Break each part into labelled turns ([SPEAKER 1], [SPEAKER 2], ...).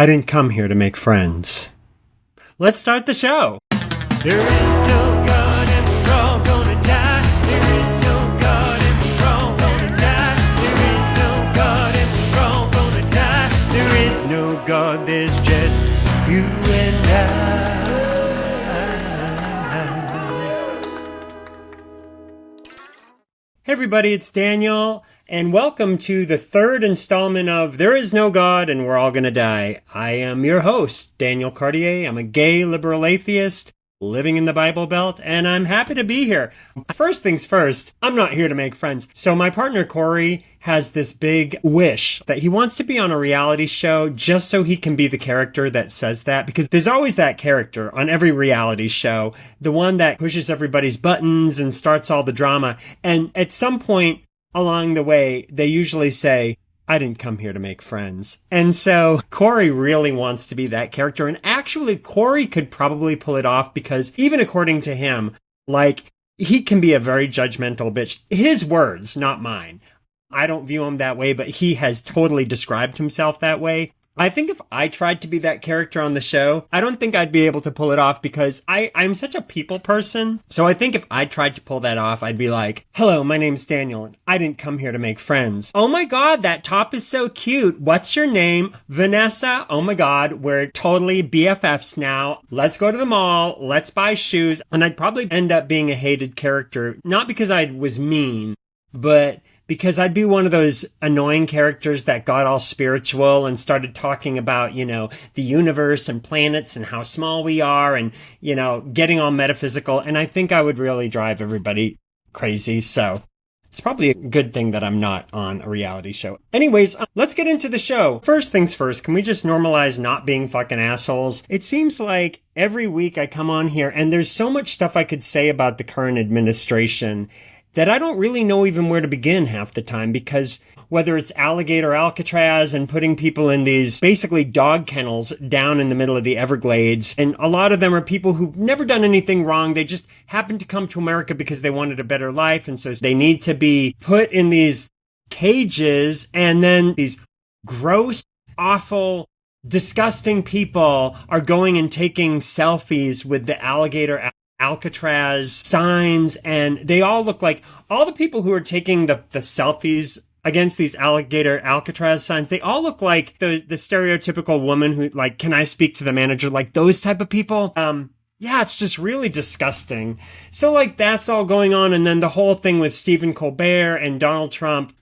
[SPEAKER 1] I didn't come here to make friends. Let's start the show.
[SPEAKER 2] There is no God and we're all gonna die. There is no God and we're all gonna die. There is no God and we're all gonna die. There is no God, there's just you and I.
[SPEAKER 1] Hey everybody, it's Daniel, and welcome to the third installment of There Is No God and We're All Gonna Die. I am your host, Daniel Cartier. I'm a gay liberal atheist living in the Bible Belt, and I'm happy to be here. First things first, I'm not here to make friends. So my partner Corey has this big wish that he wants to be on a reality show just so he can be the character that says that, because there's always that character on every reality show, the one that pushes everybody's buttons and starts all the drama. And at some point along the way, they usually say, I didn't come here to make friends. And so Corey really wants to be that character. And actually, Corey could probably pull it off because even according to him, he can be a very judgmental bitch. His words, not mine. I don't view him that way, but he has totally described himself that way. I think if I tried to be that character on the show, I don't think I'd be able to pull it off because I'm such a people person. So I think if I tried to pull that off, I'd be like, hello, my name's Daniel, and I didn't come here to make friends. Oh my God, that top is so cute. What's your name? Vanessa. Oh my God, we're totally BFFs now. Let's go to the mall. Let's buy shoes. And I'd probably end up being a hated character, not because I was mean, but because I'd be one of those annoying characters that got all spiritual and started talking about, the universe and planets and how small we are and, getting all metaphysical. And I think I would really drive everybody crazy. So it's probably a good thing that I'm not on a reality show. Anyways, let's get into the show. First things first, can we just normalize not being fucking assholes? It seems like every week I come on here and there's so much stuff I could say about the current administration that I don't really know even where to begin half the time, because whether it's alligator Alcatraz and putting people in these basically dog kennels down in the middle of the Everglades, and a lot of them are people who've never done anything wrong. They just happened to come to America because they wanted a better life, and so they need to be put in these cages, and then these gross, awful, disgusting people are going and taking selfies with the alligator Alcatraz signs, and they all look like all the people who are taking the selfies against these alligator Alcatraz signs. They all look like the stereotypical woman who can I speak to the manager? Like those type of people. Yeah, it's just really disgusting. So that's all going on. And then the whole thing with Stephen Colbert and Donald Trump,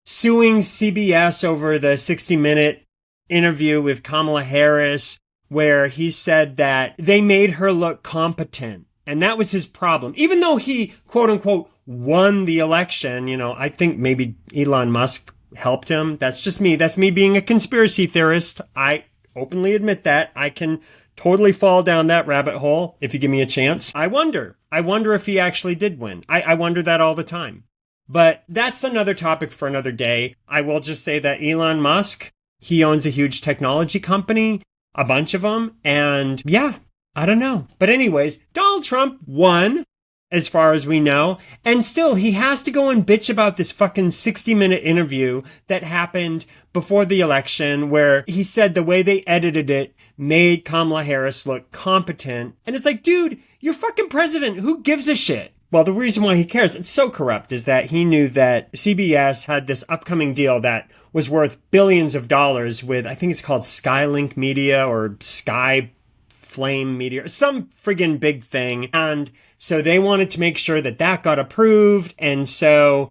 [SPEAKER 1] suing CBS over the 60-minute interview with Kamala Harris, where he said that they made her look competent. And that was his problem. Even though he, quote unquote, won the election, I think maybe Elon Musk helped him. That's just me. That's me being a conspiracy theorist. I openly admit that. I can totally fall down that rabbit hole if you give me a chance. I wonder if he actually did win. I wonder that all the time. But that's another topic for another day. I will just say that Elon Musk, he owns a huge technology company. A bunch of them, and yeah, I don't know. But anyways, Donald Trump won, as far as we know, and still he has to go and bitch about this fucking 60-minute interview that happened before the election where he said the way they edited it made Kamala Harris look competent. And it's like, dude, you're fucking president. Who gives a shit? Well, the reason why he cares, it's so corrupt, is that he knew that CBS had this upcoming deal that was worth billions of dollars with, I think it's called Skylink Media or Sky Flame Media, some friggin' big thing. And so they wanted to make sure that got approved. And so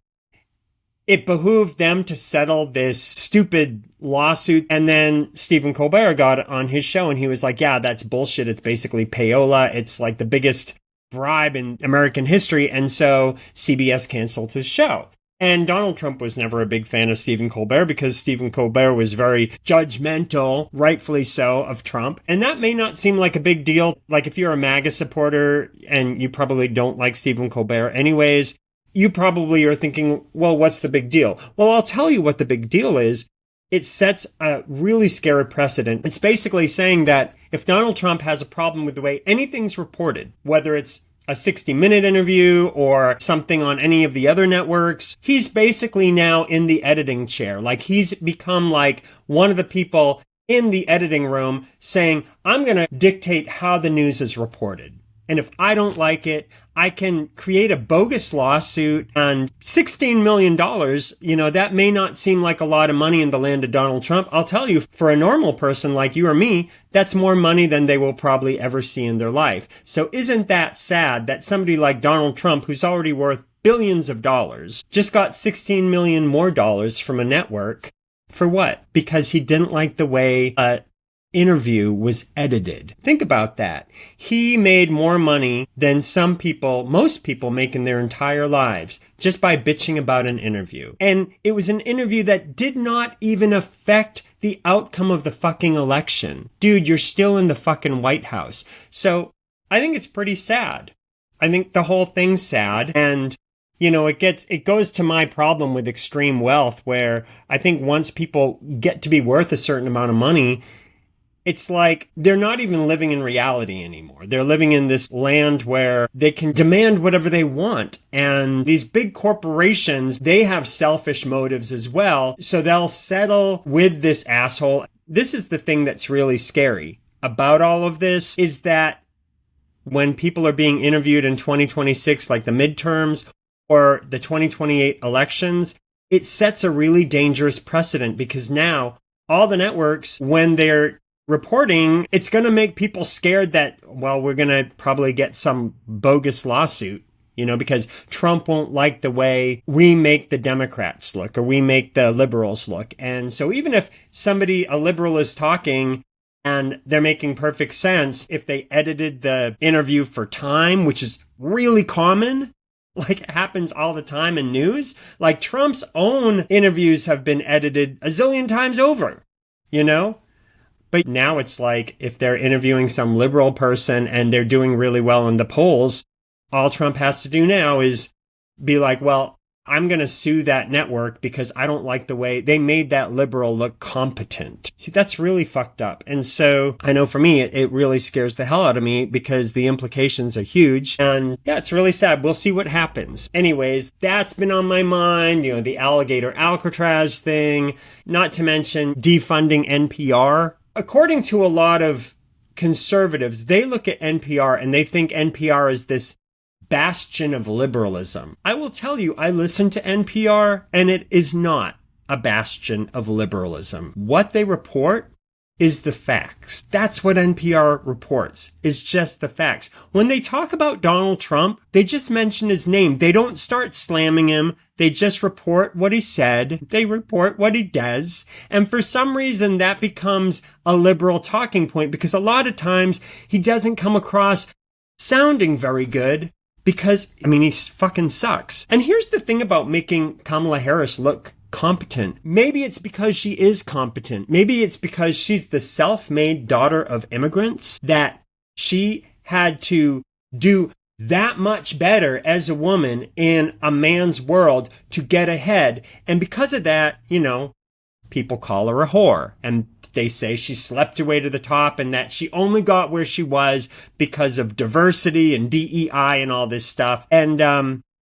[SPEAKER 1] it behooved them to settle this stupid lawsuit. And then Stephen Colbert got on his show and he was like, yeah, that's bullshit. It's basically payola. It's like the biggest bribe in American history. And so CBS canceled his show. And Donald Trump was never a big fan of Stephen Colbert because Stephen Colbert was very judgmental, rightfully so, of Trump. And that may not seem like a big deal. Like if you're a MAGA supporter and you probably don't like Stephen Colbert anyways, you probably are thinking, well, what's the big deal? Well, I'll tell you what the big deal is. It sets a really scary precedent. It's basically saying that if Donald Trump has a problem with the way anything's reported, whether it's a 60-minute interview or something on any of the other networks, he's basically now in the editing chair. Like he's become like one of the people in the editing room saying, I'm going to dictate how the news is reported. And if I don't like it, I can create a bogus lawsuit and $16 million, that may not seem like a lot of money in the land of Donald Trump. I'll tell you, for a normal person like you or me, that's more money than they will probably ever see in their life. So isn't that sad that somebody like Donald Trump, who's already worth billions of dollars, just got 16 million more dollars from a network? For what? Because he didn't like the way a interview was edited. Think about that. He made more money than most people make in their entire lives just by bitching about an interview. And it was an interview that did not even affect the outcome of the fucking election. Dude, you're still in the fucking White House. So I think it's pretty sad. I think the whole thing's sad. And it goes to my problem with extreme wealth, where I think once people get to be worth a certain amount of money, it's like they're not even living in reality anymore. They're living in this land where they can demand whatever they want. And these big corporations, they have selfish motives as well. So they'll settle with this asshole. This is the thing that's really scary about all of this, is that when people are being interviewed in 2026, like the midterms or the 2028 elections, it sets a really dangerous precedent, because now all the networks, when they're reporting, it's going to make people scared that, well, we're going to probably get some bogus lawsuit, because Trump won't like the way we make the Democrats look or we make the liberals look. And so even if a liberal is talking and they're making perfect sense, if they edited the interview for time, which is really common, like it happens all the time in news, like Trump's own interviews have been edited a zillion times over, But now it's like if they're interviewing some liberal person and they're doing really well in the polls, all Trump has to do now is be like, well, I'm going to sue that network because I don't like the way they made that liberal look competent. See, that's really fucked up. And so I know for me, it really scares the hell out of me because the implications are huge. And yeah, it's really sad. We'll see what happens. Anyways, that's been on my mind, the alligator Alcatraz thing, not to mention defunding NPR. According to a lot of conservatives, they look at NPR and they think NPR is this bastion of liberalism. I will tell you, I listen to NPR and it is not a bastion of liberalism. What they report is the facts. That's what NPR reports, is just the facts. When they talk about Donald Trump, they just mention his name. They don't start slamming him. They just report what he said. They report what he does. And for some reason, that becomes a liberal talking point, because a lot of times he doesn't come across sounding very good because, he fucking sucks. And here's the thing about making Kamala Harris look competent. Maybe it's because she is competent. Maybe it's because she's the self-made daughter of immigrants, that she had to do that much better as a woman in a man's world to get ahead. And because of that, people call her a whore. And they say she slept her way to the top and that she only got where she was because of diversity and DEI and all this stuff. And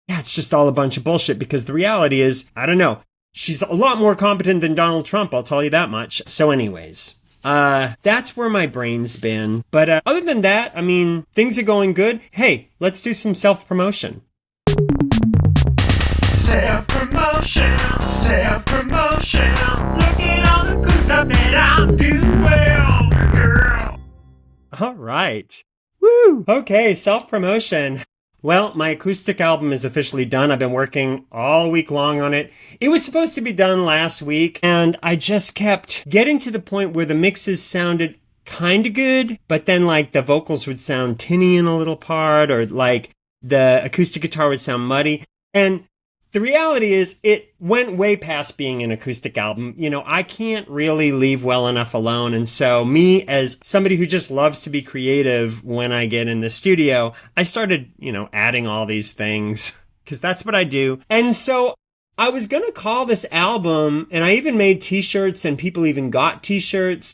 [SPEAKER 1] it's just all a bunch of bullshit, because the reality is, I don't know, she's a lot more competent than Donald Trump, I'll tell you that much. So anyways, that's where my brain's been. But other than that, things are going good. Hey, let's do some self-promotion.
[SPEAKER 2] Self-promotion, self-promotion. Look at all the good stuff that I'm doing well, girl.
[SPEAKER 1] All right. Woo! Okay, self-promotion. Well, my acoustic album is officially done. I've been working all week long on it. It was supposed to be done last week, and I just kept getting to the point where the mixes sounded kind of good, but then the vocals would sound tinny in a little part, or the acoustic guitar would sound muddy. And the reality is, it went way past being an acoustic album. I can't really leave well enough alone. And so me, as somebody who just loves to be creative when I get in the studio, I started, adding all these things, because that's what I do. And so I was going to call this album, and I even made t-shirts, and people even got t-shirts,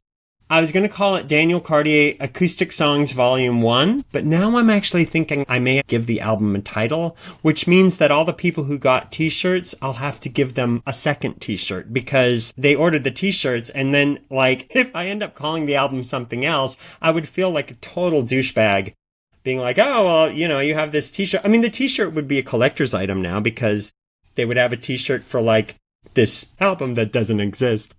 [SPEAKER 1] I was going to call it Daniel Cartier Acoustic Songs Volume 1, but now I'm actually thinking I may give the album a title, which means that all the people who got t-shirts, I'll have to give them a second t-shirt because they ordered the t-shirts, and then, like, if I end up calling the album something else, I would feel like a total douchebag being like, oh, well, you know, you have this t-shirt. I mean, the t-shirt would be a collector's item now because they would have a t-shirt for, like, this album that doesn't exist.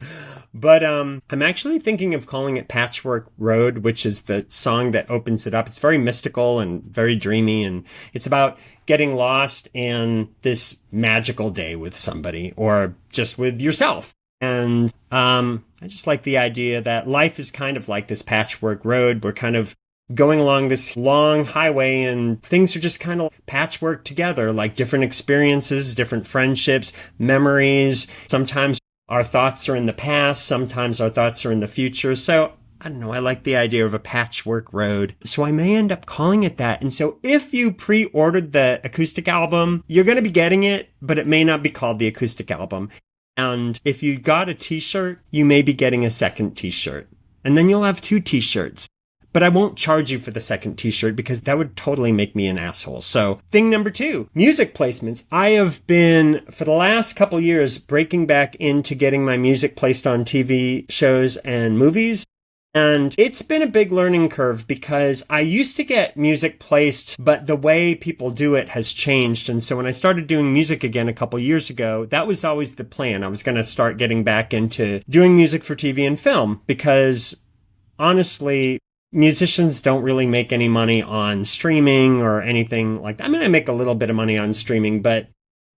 [SPEAKER 1] But I'm actually thinking of calling it Patchwork Road, which is the song that opens it up. It's very mystical and very dreamy, and it's about getting lost in this magical day with somebody or just with yourself. And I just like the idea that life is kind of like this patchwork road. We're kind of going along this long highway and things are just kind of patchwork together, like different experiences, different friendships, memories. Sometimes our thoughts are in the past, sometimes our thoughts are in the future. So, I don't know, I like the idea of a patchwork road. So I may end up calling it that. And so if you pre-ordered the acoustic album, you're going to be getting it, but it may not be called the acoustic album. And if you got a t-shirt, you may be getting a second t-shirt. And then you'll have 2 t-shirts. But I won't charge you for the second t-shirt because that would totally make me an asshole. So, thing number 2, music placements. I have been, for the last couple years, breaking back into getting my music placed on TV shows and movies. And it's been a big learning curve because I used to get music placed, but the way people do it has changed. And so when I started doing music again a couple years ago, that was always the plan. I was going to start getting back into doing music for TV and film because, honestly, musicians don't really make any money on streaming or anything like that. I mean, I make a little bit of money on streaming, but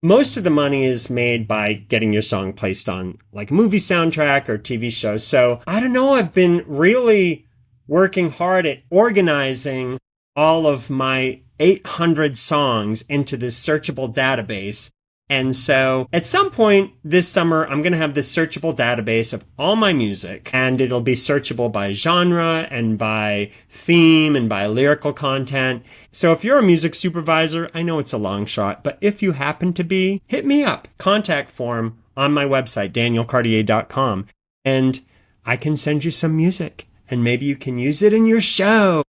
[SPEAKER 1] most of the money is made by getting your song placed on like a movie soundtrack or TV shows. So I don't know, I've been really working hard at organizing all of my 800 songs into this searchable database. And so at some point this summer, I'm going to have this searchable database of all my music, and it'll be searchable by genre and by theme and by lyrical content. So if you're a music supervisor, I know it's a long shot, but if you happen to be, hit me up. Contact form on my website, danielcartier.com, and I can send you some music, and maybe you can use it in your show.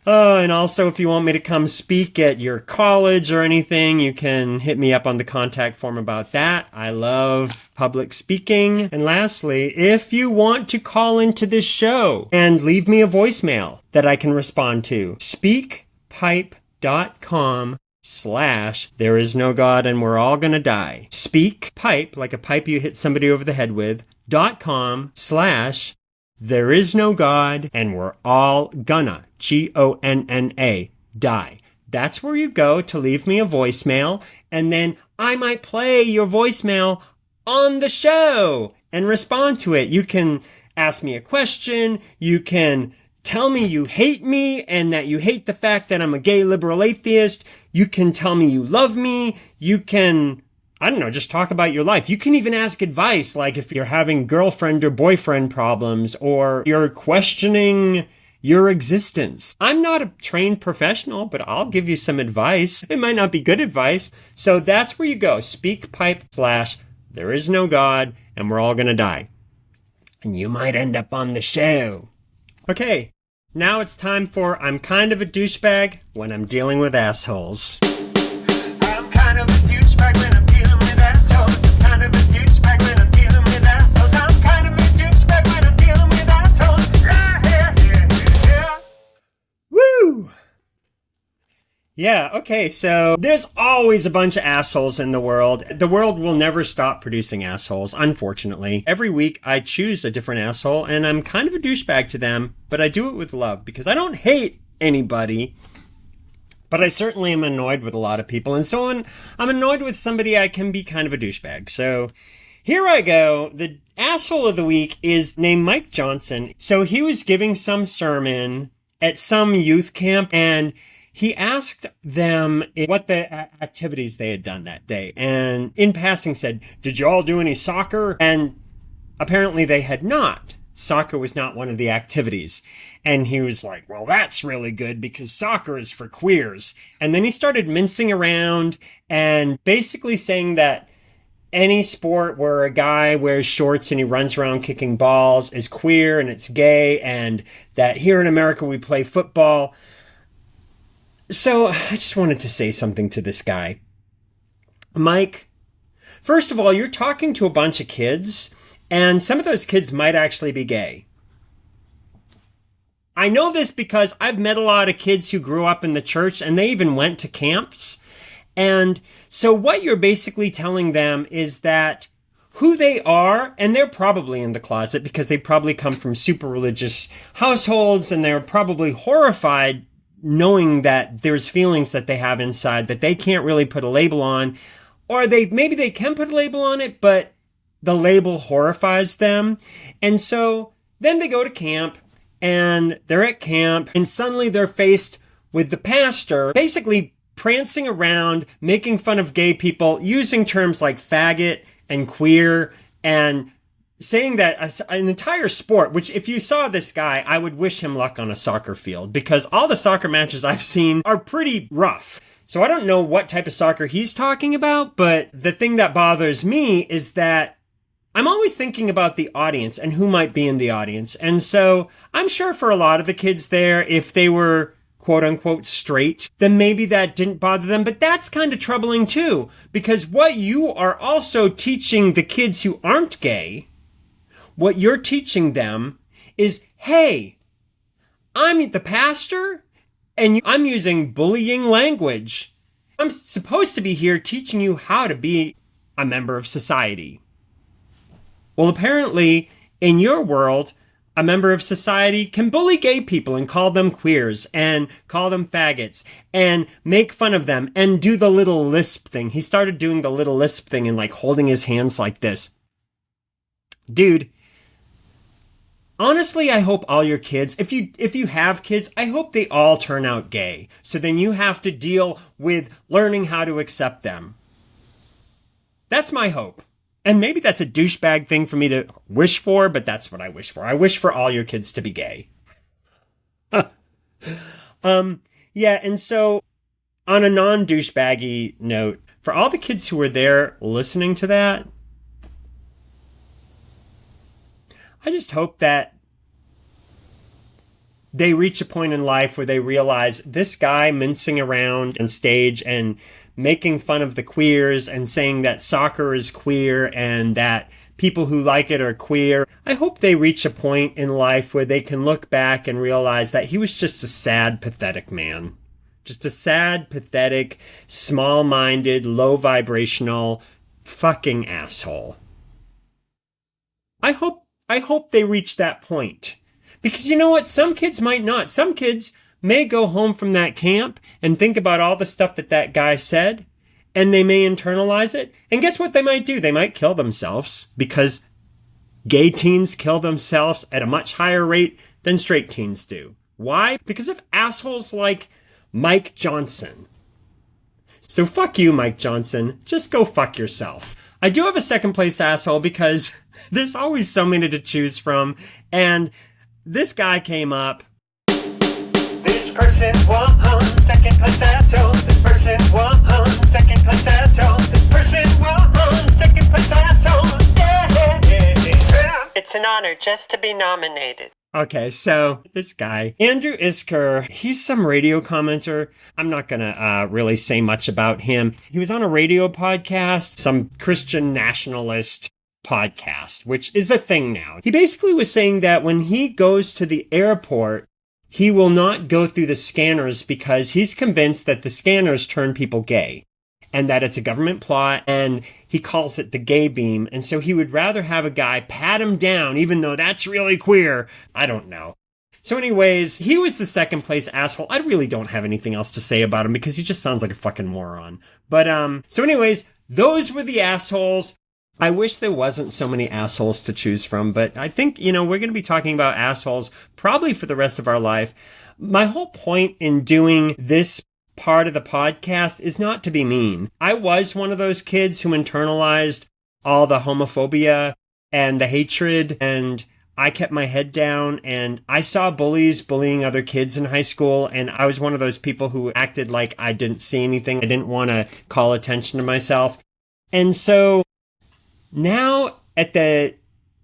[SPEAKER 1] Oh, and also if you want me to come speak at your college or anything, you can hit me up on the contact form about that. I love public speaking. And lastly, if you want to call into this show and leave me a voicemail that I can respond to, speakpipe.com/there is no God and we're all gonna die. Speakpipe, like a pipe you hit somebody over the head with, .com/there is no God, and we're all gonna, Gonna, die. That's where you go to leave me a voicemail, and then I might play your voicemail on the show and respond to it. You can ask me a question, you can tell me you hate me and that you hate the fact that I'm a gay liberal atheist, you can tell me you love me, you can, I don't know, just talk about your life. You can even ask advice, like if you're having girlfriend or boyfriend problems or you're questioning your existence. I'm not a trained professional, but I'll give you some advice. It might not be good advice. So that's where you go. Speakpipe/there is no God and we're all gonna die. And you might end up on the show. Okay, now it's time for I'm kind of a douchebag when I'm dealing with assholes.
[SPEAKER 2] I'm kind of a douchebag when I'm dealing with assholes. Kind of a douchebag when I'm dealing with assholes. I'm kind of a douchebag when I'm dealing with assholes. Yeah.
[SPEAKER 1] Woo! Yeah, okay, so there's always a bunch of assholes in the world. The world will never stop producing assholes, unfortunately. Every week I choose a different asshole, and I'm kind of a douchebag to them, but I do it with love because I don't hate anybody. But I certainly am annoyed with a lot of people. And so when I'm annoyed with somebody, I can be kind of a douchebag. So here I go. The asshole of the week is named Mike Johnson. So he was giving some sermon at some youth camp, and he asked them what the activities they had done that day. And in passing said, "Did you all do any soccer?" And apparently they had not. Soccer was not one of the activities. And he was like, well, that's really good because soccer is for queers. And then he started mincing around and basically saying that any sport where a guy wears shorts and he runs around kicking balls is queer and it's gay, and that here in America we play football. So I just wanted to say something to this guy. Mike, first of all, you're talking to a bunch of kids, and some of those kids might actually be gay. I know this because I've met a lot of kids who grew up in the church, and they even went to camps. And so what you're basically telling them is that who they are, and they're probably in the closet because they probably come from super religious households, and they're probably horrified knowing that there's feelings that they have inside that they can't really put a label on, or maybe they can put a label on it, but the label horrifies them. And so then they go to camp, and they're at camp, and suddenly they're faced with the pastor basically prancing around, making fun of gay people, using terms like faggot and queer, and saying that an entire sport, which if you saw this guy, I would wish him luck on a soccer field, because all the soccer matches I've seen are pretty rough. So I don't know what type of soccer he's talking about, but the thing that bothers me is that I'm always thinking about the audience and who might be in the audience. And so I'm sure for a lot of the kids there, if they were quote unquote straight, then maybe that didn't bother them. But that's kind of troubling too, because what you are also teaching the kids who aren't gay, what you're teaching them is, hey, I'm the pastor and I'm using bullying language. I'm supposed to be here teaching you how to be a member of society. Well, apparently in your world, a member of society can bully gay people and call them queers and call them faggots and make fun of them and do the little lisp thing. He started doing the little lisp thing and like holding his hands like this. Dude, honestly, I hope all your kids, if you have kids, I hope they all turn out gay. So then you have to deal with learning how to accept them. That's my hope. And maybe that's a douchebag thing for me to wish for, but that's what I wish for. I wish for all your kids to be gay. Yeah, and so on a non-douchebaggy note, for all the kids who were there listening to that, I just hope that they reach a point in life where they realize this guy mincing around on stage and making fun of the queers and saying that soccer is queer and that people who like it are queer. I hope they reach a point in life where they can look back and realize that he was just a sad, pathetic man. Just a sad, pathetic, small-minded, low-vibrational fucking asshole. I hope they reach that point. Because you know what? Some kids might not. Some kids may go home from that camp and think about all the stuff that guy said, and they may internalize it. And guess what they might do? They might kill themselves, because gay teens kill themselves at a much higher rate than straight teens do. Why? Because of assholes like Mike Johnson. So fuck you, Mike Johnson. Just go fuck yourself. I do have a second place asshole because there's always so many to choose from, and this guy came up.
[SPEAKER 2] This person won second place asshole. This person won second place asshole. This person won second place asshole. Yeah.
[SPEAKER 3] It's an honor just to be nominated.
[SPEAKER 1] Okay, so this guy, Andrew Isker, he's some radio commenter. I'm not going to really say much about him. He was on a radio podcast, some Christian nationalist podcast, which is a thing now. He basically was saying that when he goes to the airport, he will not go through the scanners because he's convinced that the scanners turn people gay and that it's a government plot, and he calls it the gay beam. And so he would rather have a guy pat him down, even though that's really queer. I don't know. So anyways, he was the second place asshole. I really don't have anything else to say about him because he just sounds like a fucking moron. But so anyways, those were the assholes. I wish there wasn't so many assholes to choose from, but I think, we're going to be talking about assholes probably for the rest of our life. My whole point in doing this part of the podcast is not to be mean. I was one of those kids who internalized all the homophobia and the hatred, and I kept my head down, and I saw bullies bullying other kids in high school, and I was one of those people who acted like I didn't see anything. I didn't want to call attention to myself. And so now at the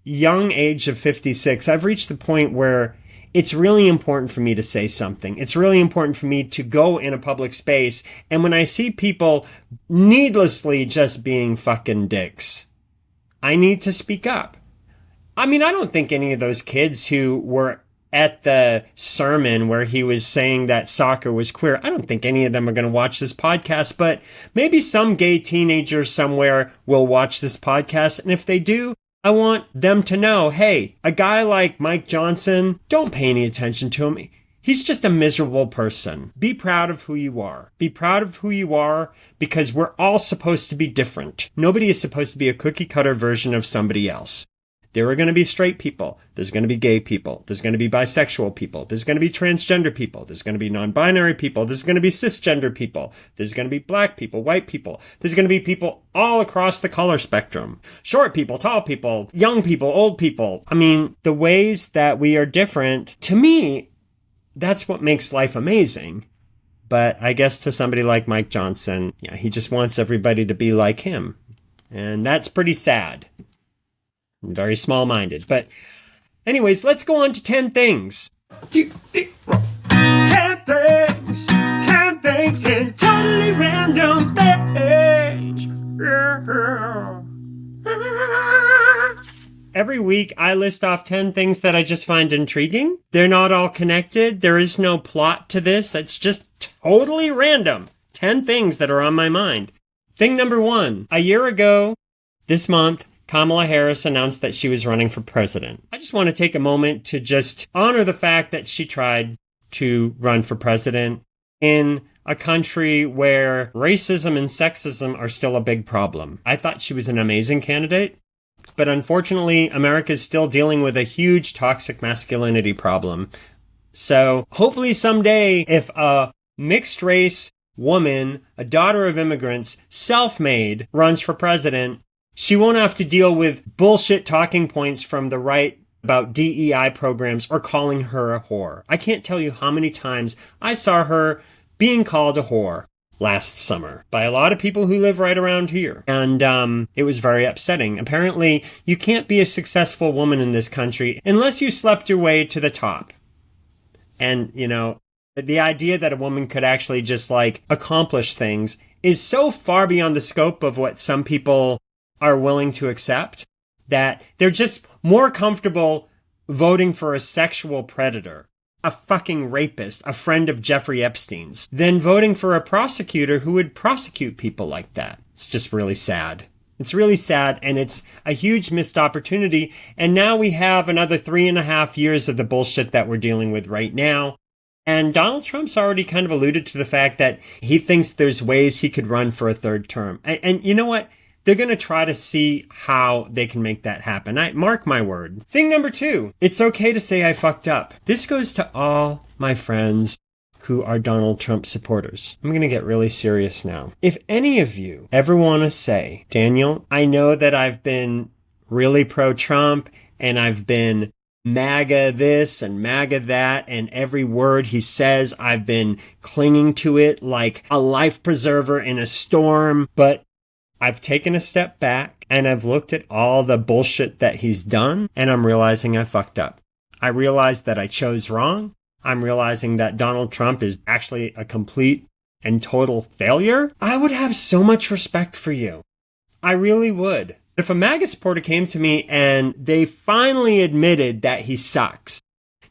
[SPEAKER 1] young age of 56, I've reached the point where it's really important for me to say something. It's really important for me to go in a public space. And when I see people needlessly just being fucking dicks, I need to speak up. I mean, I don't think any of those kids who were at the sermon where he was saying that soccer was queer, I don't think any of them are going to watch this podcast, but maybe some gay teenager somewhere will watch this podcast. And if they do, I want them to know, hey, a guy like Mike Johnson, don't pay any attention to him. He's just a miserable person. Be proud of who you are. Be proud of who you are, because we're all supposed to be different. Nobody is supposed to be a cookie cutter version of somebody else. There are going to be straight people. There's going to be gay people. There's going to be bisexual people. There's going to be transgender people. There's going to be non-binary people. There's going to be cisgender people. There's going to be black people, white people. There's going to be people all across the color spectrum. Short people, tall people, young people, old people. I mean, the ways that we are different, to me, that's what makes life amazing. But I guess to somebody like Mike Johnson, yeah, he just wants everybody to be like him. And that's pretty sad. Very small-minded. But anyways, let's go on to 10 things. 10 things. 10 things. 10 totally random things. Every week, I list off 10 things that I just find intriguing. They're not all connected. There is no plot to this. It's just totally random. 10 things that are on my mind. Thing number 1. A year ago, this month, Kamala Harris announced that she was running for president. I just want to take a moment to just honor the fact that she tried to run for president in a country where racism and sexism are still a big problem. I thought she was an amazing candidate, but unfortunately, America is still dealing with a huge toxic masculinity problem. So hopefully someday, if a mixed race woman, a daughter of immigrants, self-made, runs for president, she won't have to deal with bullshit talking points from the right about DEI programs or calling her a whore. I can't tell you how many times I saw her being called a whore last summer by a lot of people who live right around here. And it was very upsetting. Apparently, you can't be a successful woman in this country unless you slept your way to the top. And, you know, the idea that a woman could actually just, like, accomplish things is so far beyond the scope of what some people are willing to accept, that they're just more comfortable voting for a sexual predator, a fucking rapist, a friend of Jeffrey Epstein's, than voting for a prosecutor who would prosecute people like that. It's just really sad. It's really sad, and it's a huge missed opportunity. And now we have another 3.5 years of the bullshit that we're dealing with right now. And Donald Trump's already kind of alluded to the fact that he thinks there's ways he could run for a third term. And you know what? They're going to try to see how they can make that happen. Mark my word. Thing number 2, it's okay to say I fucked up. This goes to all my friends who are Donald Trump supporters. I'm going to get really serious now. If any of you ever want to say, Daniel, I know that I've been really pro-Trump and I've been MAGA this and MAGA that, and every word he says, I've been clinging to it like a life preserver in a storm, but I've taken a step back and I've looked at all the bullshit that he's done, and I'm realizing I fucked up. I realized that I chose wrong. I'm realizing that Donald Trump is actually a complete and total failure. I would have so much respect for you. I really would. If a MAGA supporter came to me and they finally admitted that he sucks,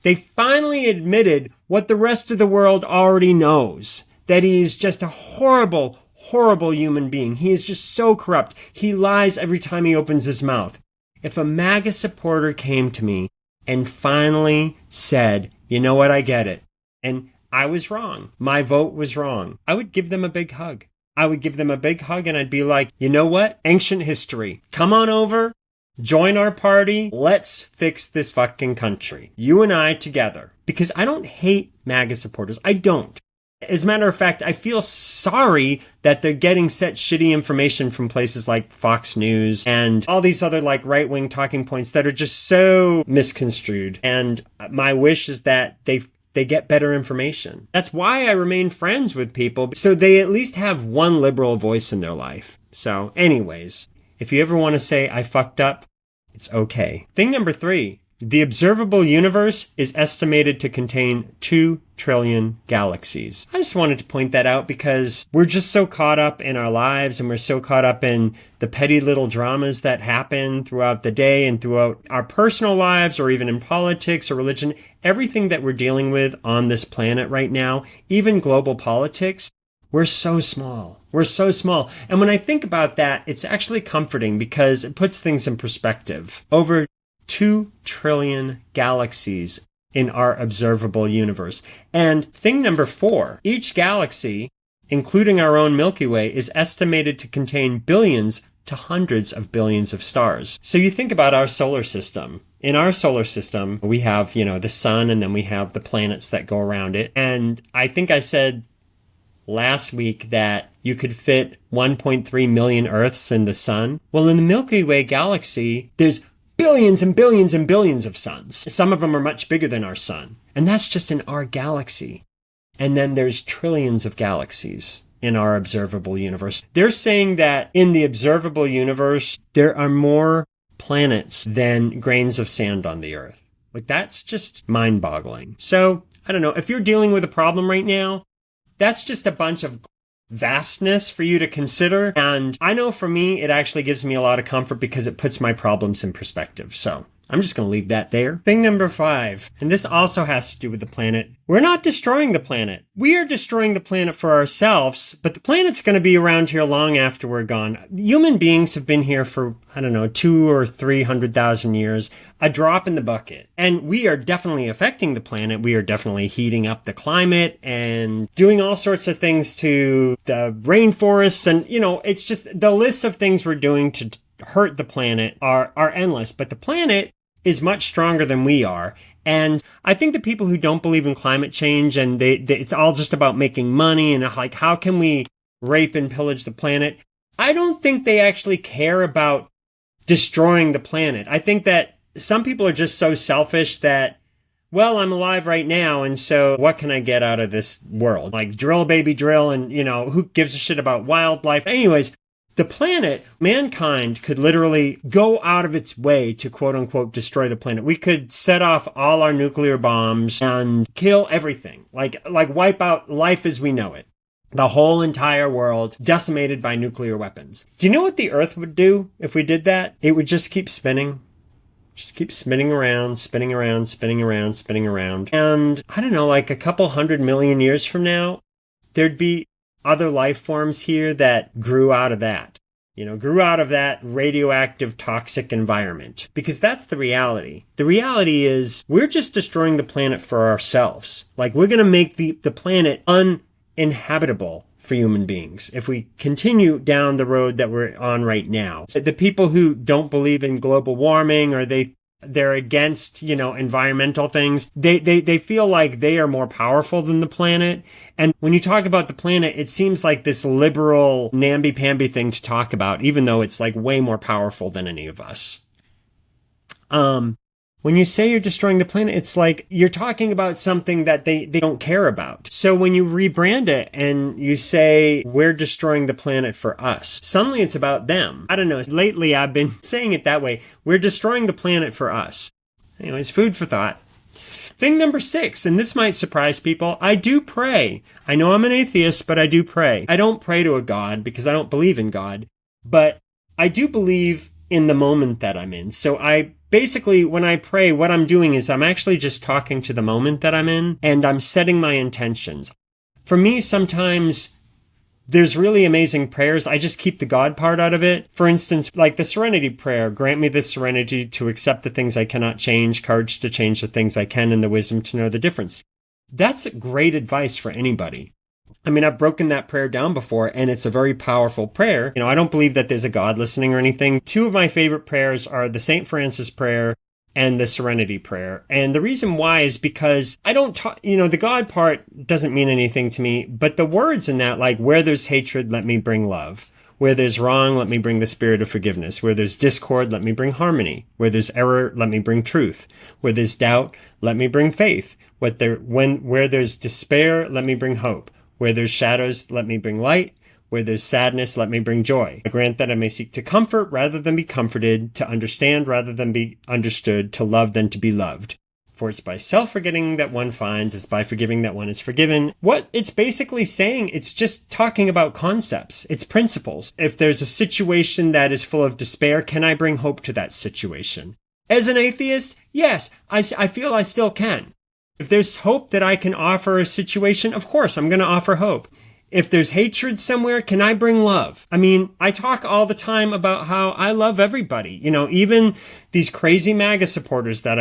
[SPEAKER 1] they finally admitted what the rest of the world already knows, that he's just a horrible human being. He is just so corrupt. He lies every time he opens his mouth. If a MAGA supporter came to me and finally said, you know what, I get it, and I was wrong, my vote was wrong, I would give them a big hug. I would give them a big hug and I'd be like, you know what? Ancient history. Come on over, join our party, let's fix this fucking country. You and I together. Because I don't hate MAGA supporters. I don't. As a matter of fact, I feel sorry that they're getting such shitty information from places like Fox News and all these other like right-wing talking points that are just so misconstrued. And my wish is that they get better information. That's why I remain friends with people, so they at least have one liberal voice in their life. So anyways, If you ever want to say, I fucked up, it's okay. Thing number 3, the observable universe is estimated to contain 2 trillion galaxies. I just wanted to point that out because we're just so caught up in our lives and we're so caught up in the petty little dramas that happen throughout the day and throughout our personal lives or even in politics or religion. Everything that we're dealing with on this planet right now, even global politics, we're so small. We're so small. And when I think about that, it's actually comforting because it puts things in perspective. Over 2 trillion galaxies in our observable universe. And thing number 4, each galaxy, including our own Milky Way, is estimated to contain billions to hundreds of billions of stars. So you think about our solar system. In our solar system, we have, the sun, and then we have the planets that go around it. And I think I said last week that you could fit 1.3 million Earths in the sun. Well, in the Milky Way galaxy, there's billions and billions and billions of suns. Some of them are much bigger than our sun. And that's just in our galaxy. And then there's trillions of galaxies in our observable universe. They're saying that in the observable universe, there are more planets than grains of sand on the Earth. Like, that's just mind-boggling. So, I don't know, if you're dealing with a problem right now, that's just a bunch of vastness for you to consider. And I know for me, it actually gives me a lot of comfort because it puts my problems in perspective. So I'm just going to leave that there. Thing number 5, and this also has to do with the planet. We're not destroying the planet. We are destroying the planet for ourselves, but the planet's going to be around here long after we're gone. Human beings have been here for, 200,000 or 300,000 years, a drop in the bucket. And we are definitely affecting the planet. We are definitely heating up the climate and doing all sorts of things to the rainforests. And, it's just the list of things we're doing to hurt the planet are endless. But the planet is much stronger than we are. And I think the people who don't believe in climate change and it's all just about making money and like, how can we rape and pillage the planet? I don't think they actually care about destroying the planet. I think that some people are just so selfish that, well, I'm alive right now, and so what can I get out of this world? Like, drill, baby, drill, and, who gives a shit about wildlife? Anyways, the planet, mankind could literally go out of its way to quote-unquote destroy the planet. We could set off all our nuclear bombs and kill everything, like wipe out life as we know it. The whole entire world decimated by nuclear weapons. Do you know what the Earth would do if we did that? It would just keep spinning. Just keep spinning around, spinning around, spinning around, spinning around. And I don't know, like a couple 100 million years from now, there'd be other life forms here that grew out of that. Grew out of that radioactive toxic environment. Because that's the reality. The reality is we're just destroying the planet for ourselves. Like, we're going to make the planet uninhabitable for human beings if we continue down the road that we're on right now. So the people who don't believe in global warming or they're against, environmental things, they feel like they are more powerful than the planet. And when you talk about the planet, it seems like this liberal namby-pamby thing to talk about, even though it's like way more powerful than any of us. When you say you're destroying the planet, it's like you're talking about something that they don't care about. So when you rebrand it and you say, we're destroying the planet for us, suddenly it's about them. I don't know. Lately, I've been saying it that way. We're destroying the planet for us. Anyways, food for thought. Thing number 6, and this might surprise people, I do pray. I know I'm an atheist, but I do pray. I don't pray to a God because I don't believe in God, but I do believe in the moment that I'm in. So basically, when I pray, what I'm doing is I'm actually just talking to the moment that I'm in, and I'm setting my intentions. For me, sometimes there's really amazing prayers. I just keep the God part out of it. For instance, like the Serenity Prayer, grant me the serenity to accept the things I cannot change, courage to change the things I can, and the wisdom to know the difference. That's great advice for anybody. I mean, I've broken that prayer down before, and it's a very powerful prayer. I don't believe that there's a God listening or anything. 2 of my favorite prayers are the St. Francis Prayer and the Serenity Prayer. And the reason why is because I don't talk, the God part doesn't mean anything to me, but the words in that, like, where there's hatred, let me bring love. Where there's wrong, let me bring the spirit of forgiveness. Where there's discord, let me bring harmony. Where there's error, let me bring truth. Where there's doubt, let me bring faith. Where there's despair, let me bring hope. Where there's shadows, let me bring light. Where there's sadness, let me bring joy. I grant that I may seek to comfort rather than be comforted, to understand rather than be understood, to love than to be loved. For it's by self-forgetting that one finds, it's by forgiving that one is forgiven. What it's basically saying, it's just talking about concepts. It's principles. If there's a situation that is full of despair, can I bring hope to that situation? As an atheist, yes, I feel I still can. If there's hope that I can offer a situation, of course, I'm going to offer hope. If there's hatred somewhere, can I bring love? I mean, I talk all the time about how I love everybody. Even these crazy MAGA supporters that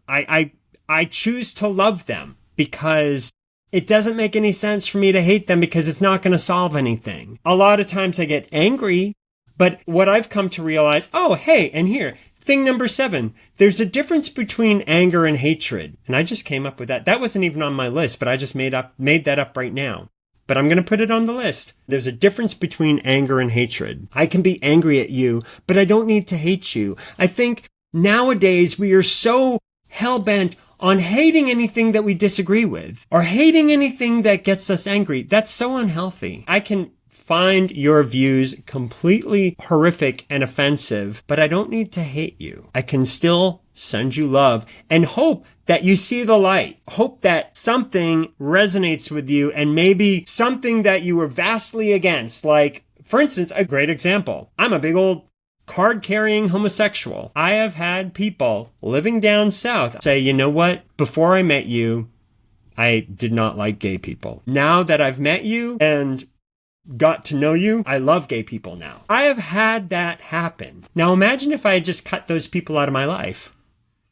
[SPEAKER 1] I choose to love them because it doesn't make any sense for me to hate them because it's not going to solve anything. A lot of times I get angry, but what I've come to realize, and here, thing number 7, there's a difference between anger and hatred. And I just came up with that. That wasn't even on my list, but I just made that up right now. But I'm going to put it on the list. There's a difference between anger and hatred. I can be angry at you, but I don't need to hate you. I think nowadays we are so hell-bent on hating anything that we disagree with or hating anything that gets us angry. That's so unhealthy. I can find your views completely horrific and offensive, but I don't need to hate you. I can still send you love and hope that you see the light. Hope that something resonates with you and maybe something that you were vastly against. Like, for instance, a great example. I'm a big old card-carrying homosexual. I have had people living down south say, you know what? Before I met you, I did not like gay people. Now that I've met you and got to know you, I love gay people now. I have had that happen. Now imagine if I had just cut those people out of my life.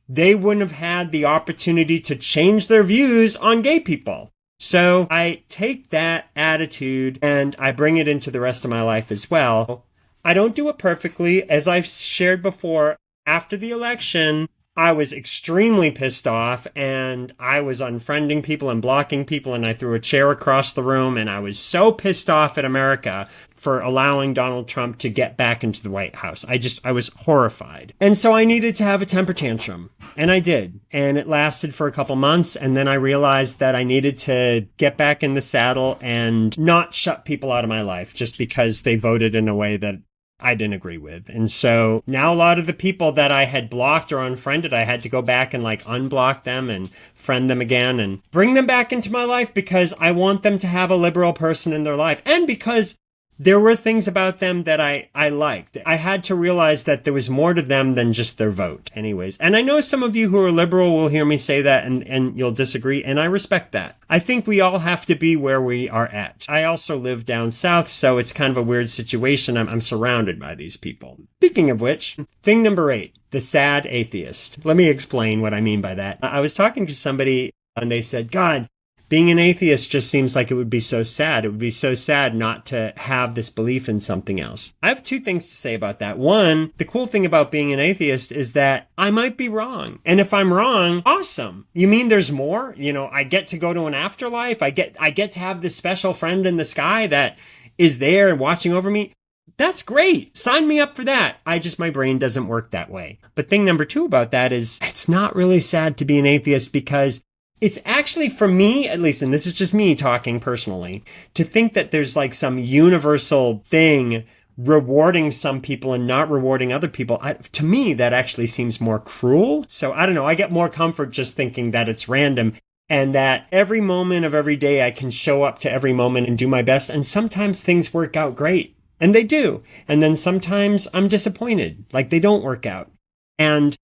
[SPEAKER 1] They wouldn't have had the opportunity to change their views on gay people. So I take that attitude and I bring it into the rest of my life as well. I don't do it perfectly. As I've shared before, after the election, I was extremely pissed off and I was unfriending people and blocking people and I threw a chair across the room and I was so pissed off at America for allowing Donald Trump to get back into the White House. I was horrified. And so I needed to have a temper tantrum. And I did. And it lasted for a couple months. And then I realized that I needed to get back in the saddle and not shut people out of my life just because they voted in a way that I didn't agree with. And so now a lot of the people that I had blocked or unfriended, I had to go back and unblock them and friend them again and bring them back into my life because I want them to have a liberal person in their life. And because there were things about them that I liked. I had to realize that there was more to them than just their vote. Anyways, and I know some of you who are liberal will hear me say that and you'll disagree, and I respect that. I think we all have to be where we are at. I also live down south, so it's kind of a weird situation. I'm surrounded by these people. Speaking of which, thing number 8, the sad atheist. Let me explain what I mean by that. I was talking to somebody and they said, God, being an atheist just seems like it would be so sad. It would be so sad not to have this belief in something else. I have 2 things to say about that. One, the cool thing about being an atheist is that I might be wrong. And if I'm wrong, awesome. You mean there's more? I get to go to an afterlife. I get to have this special friend in the sky that is there and watching over me. That's great. Sign me up for that. My brain doesn't work that way. But thing number 2 about that is it's not really sad to be an atheist because it's actually, for me, at least, and this is just me talking personally, to think that there's some universal thing rewarding some people and not rewarding other people. To me, that actually seems more cruel. So I don't know. I get more comfort just thinking that it's random and that every moment of every day I can show up to every moment and do my best. And sometimes things work out great. And they do. And then sometimes I'm disappointed. They don't work out. And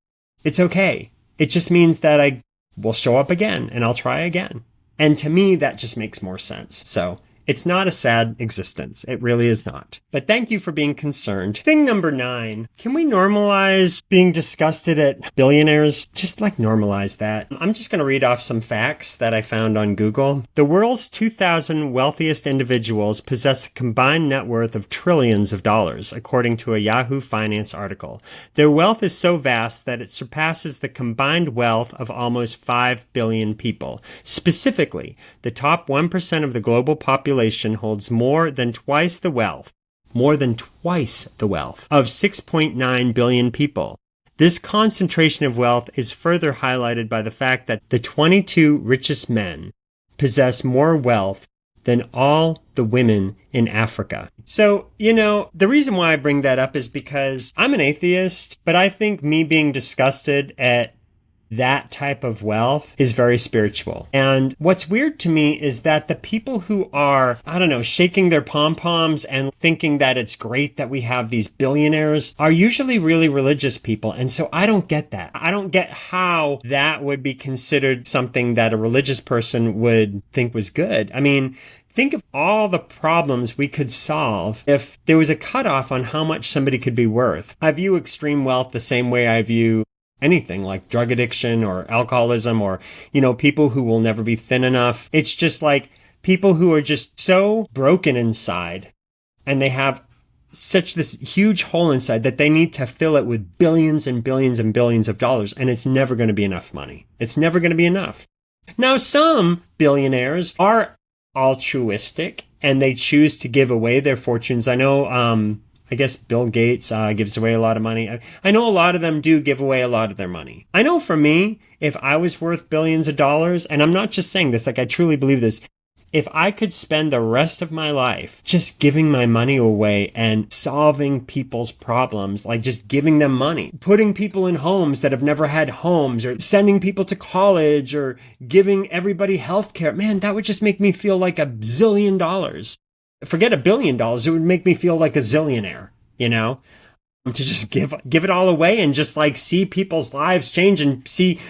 [SPEAKER 1] it's okay. It just means that I will show up again and I'll try again. And to me, that just makes more sense. So it's not a sad existence. It really is not. But thank you for being concerned. Thing number 9. Can we normalize being disgusted at billionaires? Just normalize that. I'm just going to read off some facts that I found on Google. The world's 2,000 wealthiest individuals possess a combined net worth of trillions of dollars, according to a Yahoo Finance article. Their wealth is so vast that it surpasses the combined wealth of almost 5 billion people. Specifically, the top 1% of the global population holds more than twice the wealth of 6.9 billion people. This concentration of wealth is further highlighted by the fact that the 22 richest men possess more wealth than all the women in Africa. So, the reason why I bring that up is because I'm an atheist, but I think me being disgusted at that type of wealth is very spiritual. And what's weird to me is that the people who are, shaking their pom-poms and thinking that it's great that we have these billionaires are usually really religious people. And so I don't get that. I don't get how that would be considered something that a religious person would think was good. I mean, think of all the problems we could solve if there was a cutoff on how much somebody could be worth. I view extreme wealth the same way I view anything like drug addiction or alcoholism or, people who will never be thin enough. It's just like people who are just so broken inside and they have such this huge hole inside that they need to fill it with billions and billions and billions of dollars. And it's never going to be enough money. It's never going to be enough. Now, some billionaires are altruistic and they choose to give away their fortunes. I know, I guess Bill Gates gives away a lot of money. I know a lot of them do give away a lot of their money. I know for me, if I was worth billions of dollars, and I'm not just saying this, like I truly believe this, if I could spend the rest of my life just giving my money away and solving people's problems, like just giving them money, putting people in homes that have never had homes, or sending people to college, or giving everybody health care, man, that would just make me feel like $1 zillion. Forget $1 billion. It would make me feel like a zillionaire, to just give it all away and just like see people's lives change and see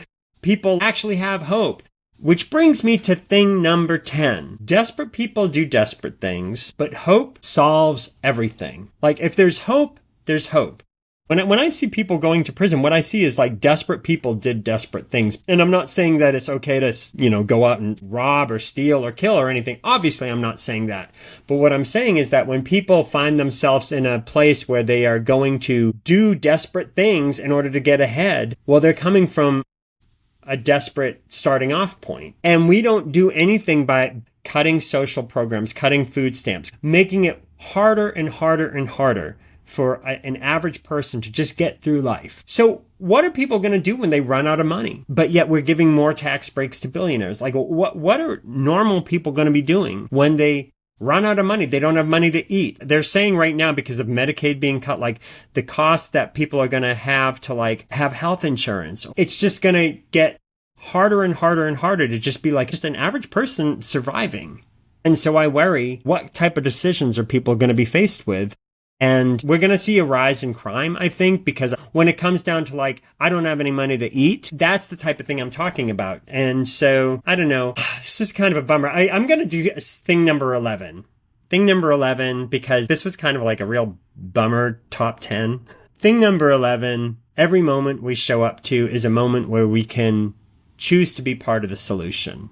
[SPEAKER 1] people actually have hope. Which brings me to thing number 10. Desperate people do desperate things, but hope solves everything. Like if there's hope, there's hope. When I see people going to prison, what I see is like desperate people did desperate things. And I'm not saying that it's okay to, go out and rob or steal or kill or anything. Obviously, I'm not saying that. But what I'm saying is that when people find themselves in a place where they are going to do desperate things in order to get ahead, well, they're coming from a desperate starting off point. And we don't do anything by cutting social programs, cutting food stamps, making it harder and harder and harder for an average person to just get through life. So what are people going to do when they run out of money? But yet we're giving more tax breaks to billionaires. Like what are normal people going to be doing when they run out of money? They don't have money to eat. They're saying right now, because of Medicaid being cut, like the cost that people are going to have to like have health insurance, it's just going to get harder and harder and harder to just be like just an average person surviving. And so I worry, what type of decisions are people going to be faced with? And we're going to see a rise in crime, I think, because when it comes down to like, I don't have any money to eat, that's the type of thing I'm talking about. And so, I don't know, this is kind of a bummer. I'm going to do thing number 11. Thing number 11, because this was kind of like a real bummer top 10. Thing number 11, every moment we show up to is a moment where we can choose to be part of the solution.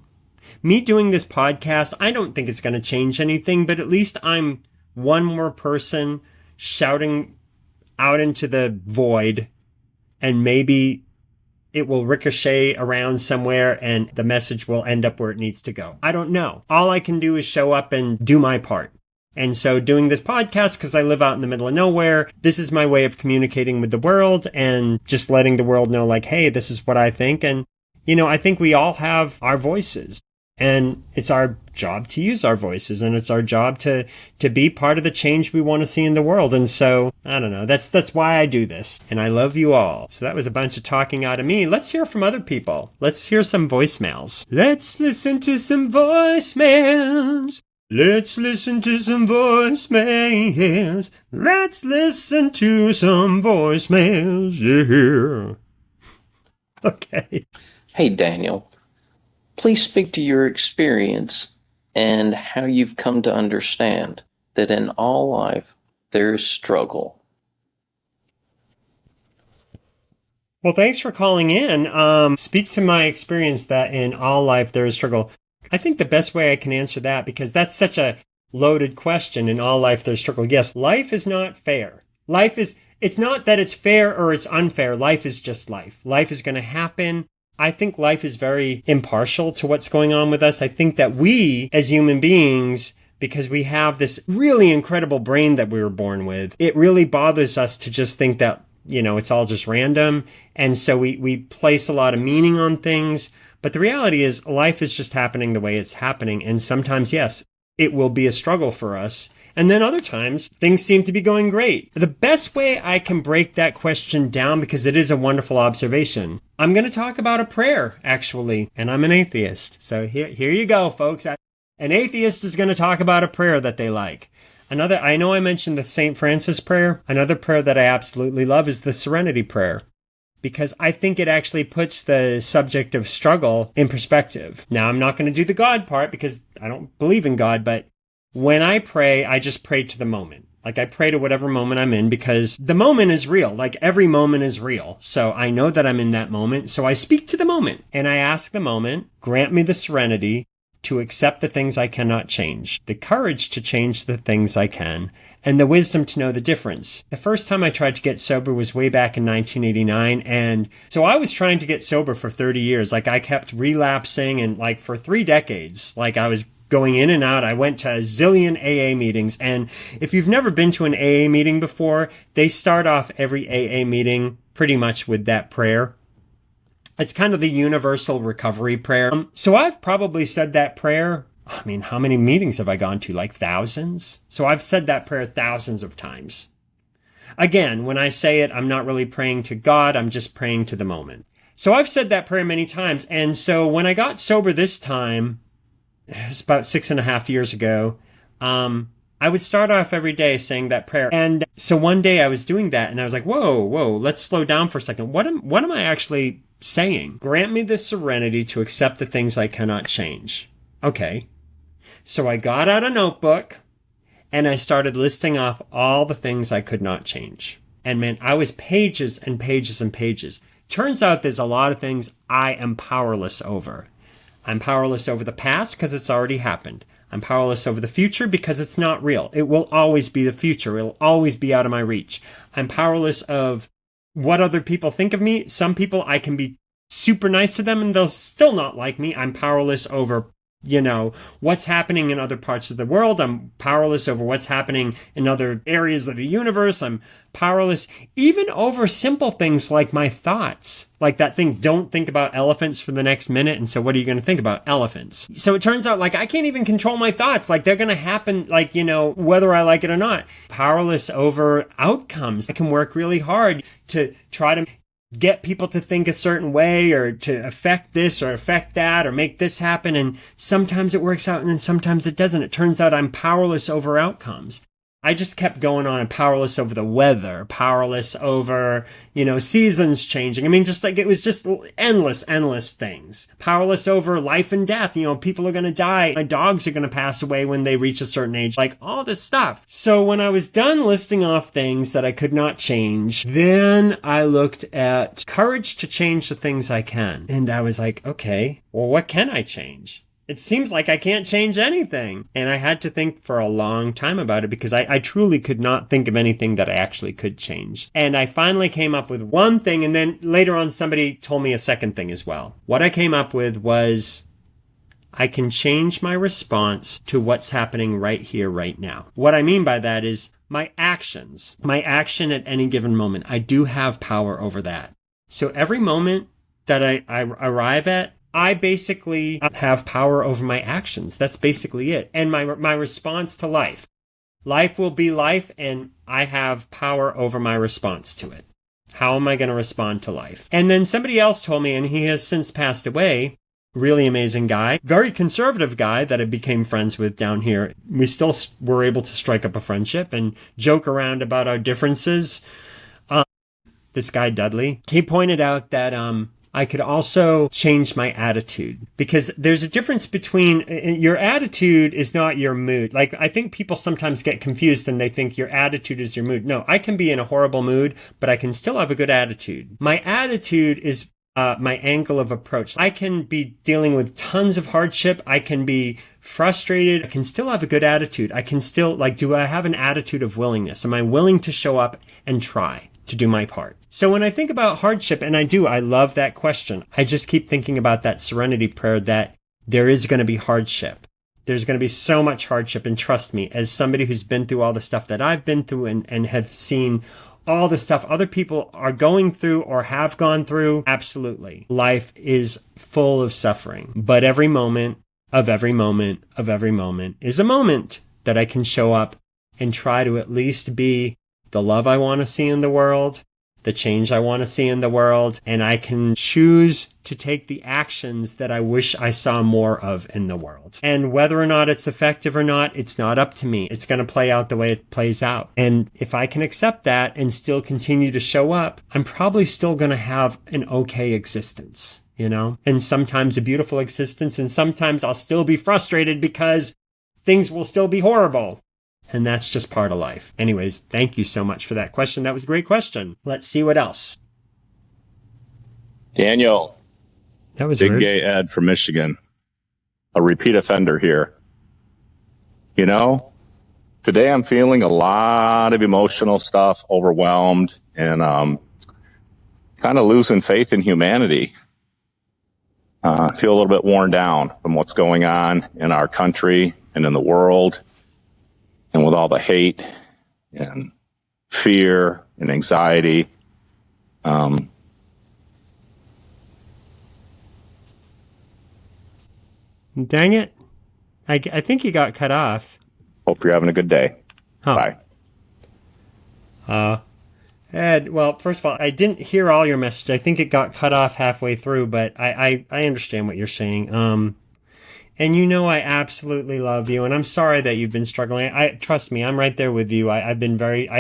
[SPEAKER 1] Me doing this podcast, I don't think it's going to change anything, but at least I'm one more person shouting out into the void, and maybe it will ricochet around somewhere and the message will end up where it needs to go. I don't know. All I can do is show up and do my part. And so doing this podcast, because I live out in the middle of nowhere, this is my way of communicating with the world and just letting the world know like, hey, this is what I think. And, I think we all have our voices. And it's our job to use our voices, and it's our job to be part of the change we want to see in the world. And so, I don't know, that's why I do this. And I love you all. So that was a bunch of talking out of me. Let's hear from other people. Let's hear some voicemails. Let's listen to some voicemails. Let's listen to some voicemails. Let's listen to some voicemails. Yeah. Okay.
[SPEAKER 4] Hey, Daniel. Please speak to your experience and how you've come to understand that in all life there is struggle.
[SPEAKER 1] Well, thanks for calling in. Speak to my experience that in all life there is struggle. I think the best way I can answer that, because that's such a loaded question, in all life there's struggle. Yes, life is not fair. It's not that it's fair or it's unfair. Life is just life. Life is going to happen. I think life is very impartial to what's going on with us. I think that we, as human beings, because we have this really incredible brain that we were born with, it really bothers us to just think that, it's all just random. And so we place a lot of meaning on things. But the reality is life is just happening the way it's happening. And sometimes, yes, it will be a struggle for us. And then other times, things seem to be going great. The best way I can break that question down, because it is a wonderful observation, I'm going to talk about a prayer, actually. And I'm an atheist. So here you go, folks. An atheist is going to talk about a prayer that they like. I know I mentioned the St. Francis prayer. Another prayer that I absolutely love is the Serenity Prayer, because I think it actually puts the subject of struggle in perspective. Now, I'm not going to do the God part because I don't believe in God, but when I pray, I just pray to the moment. Like, I pray to whatever moment I'm in, because the moment is real. Like, every moment is real. So I know that I'm in that moment. So I speak to the moment and I ask the moment, grant me the serenity to accept the things I cannot change, the courage to change the things I can, and the wisdom to know the difference. The first time I tried to get sober was way back in 1989. And so I was trying to get sober for 30 years. Like, I kept relapsing, and like for 3 decades, like I was going in and out. I went to a zillion AA meetings. And if you've never been to an AA meeting before, they start off every AA meeting pretty much with that prayer. It's kind of the universal recovery prayer. So I've probably said that prayer. I mean, how many meetings have I gone to? Like thousands? So I've said that prayer thousands of times. Again, when I say it, I'm not really praying to God. I'm just praying to the moment. So I've said that prayer many times. And so when I got sober this time, it's about 6.5 years ago, I would start off every day saying that prayer. And so one day I was doing that and I was like, whoa, let's slow down for a second. What am I actually saying? Grant me the serenity to accept the things I cannot change. Okay. So I got out a notebook and I started listing off all the things I could not change. And man, I was pages and pages and pages. Turns out there's a lot of things I am powerless over. I'm powerless over the past because it's already happened. I'm powerless over the future because it's not real. It will always be the future. It'll always be out of my reach. I'm powerless of what other people think of me. Some people, I can be super nice to them and they'll still not like me. I'm powerless over, what's happening in other parts of the world. I'm powerless over what's happening in other areas of the universe. I'm powerless even over simple things like my thoughts. Like that thing, don't think about elephants for the next minute. And so what are you going to think about? Elephants. So it turns out like I can't even control my thoughts. Like they're going to happen, like, whether I like it or not. Powerless over outcomes. I can work really hard to try to get people to think a certain way or to affect this or affect that or make this happen. And sometimes it works out and then sometimes it doesn't. It turns out I'm powerless over outcomes. I just kept going on and powerless over the weather, powerless over, seasons changing. I mean, just like it was just endless things. Powerless over life and death. People are going to die. My dogs are going to pass away when they reach a certain age. Like all this stuff. So when I was done listing off things that I could not change, then I looked at courage to change the things I can. And I was like, okay, well, what can I change? It seems like I can't change anything. And I had to think for a long time about it because I truly could not think of anything that I actually could change. And I finally came up with one thing. And then later on, somebody told me a second thing as well. What I came up with was I can change my response to what's happening right here, right now. What I mean by that is my actions, my action at any given moment. I do have power over that. So every moment that I arrive at, I basically have power over my actions. That's basically it. And my response to life. Life will be life, and I have power over my response to it. How am I going to respond to life? And then somebody else told me, and he has since passed away, really amazing guy, very conservative guy that I became friends with down here. We still were able to strike up a friendship and joke around about our differences. This guy, Dudley, he pointed out that I could also change my attitude because there's a difference between your attitude is not your mood. Like I think people sometimes get confused and they think your attitude is your mood. No, I can be in a horrible mood, but I can still have a good attitude. My attitude is my angle of approach. I can be dealing with tons of hardship. I can be frustrated. I can still have a good attitude. I can still do I have an attitude of willingness? Am I willing to show up and try to do my part? So when I think about hardship, and I love that question. I just keep thinking about that serenity prayer that there is going to be hardship. There's going to be so much hardship. And trust me, as somebody who's been through all the stuff that I've been through and have seen all the stuff other people are going through or have gone through, absolutely. Life is full of suffering. But every moment of every moment is a moment that I can show up and try to at least be the love I want to see in the world, the change I want to see in the world, and I can choose to take the actions that I wish I saw more of in the world. And whether or not it's effective or not, it's not up to me. It's going to play out the way it plays out. And if I can accept that and still continue to show up, I'm probably still going to have an okay existence, you know? And sometimes a beautiful existence, and sometimes I'll still be frustrated because things will still be horrible. And that's just part of life. Anyways, thank you so much for that question. That was a great question. Let's see what else.
[SPEAKER 5] Daniel,
[SPEAKER 1] That was
[SPEAKER 5] Big
[SPEAKER 1] rude.
[SPEAKER 5] Gay Ed from Michigan, a repeat offender here. You know, today I'm feeling a lot of emotional stuff, overwhelmed, and kind of losing faith in humanity. I feel a little bit worn down from what's going on in our country and in the world, and with all the hate and fear and anxiety.
[SPEAKER 1] Dang it. I think you got cut off.
[SPEAKER 5] Hope you're having a good day.
[SPEAKER 1] Huh.
[SPEAKER 5] Bye.
[SPEAKER 1] Ed, well, first of all, I didn't hear all your message. I think it got cut off halfway through, but I understand what you're saying. And you know I absolutely love you, and I'm sorry that you've been struggling. Trust me, I'm right there with you. I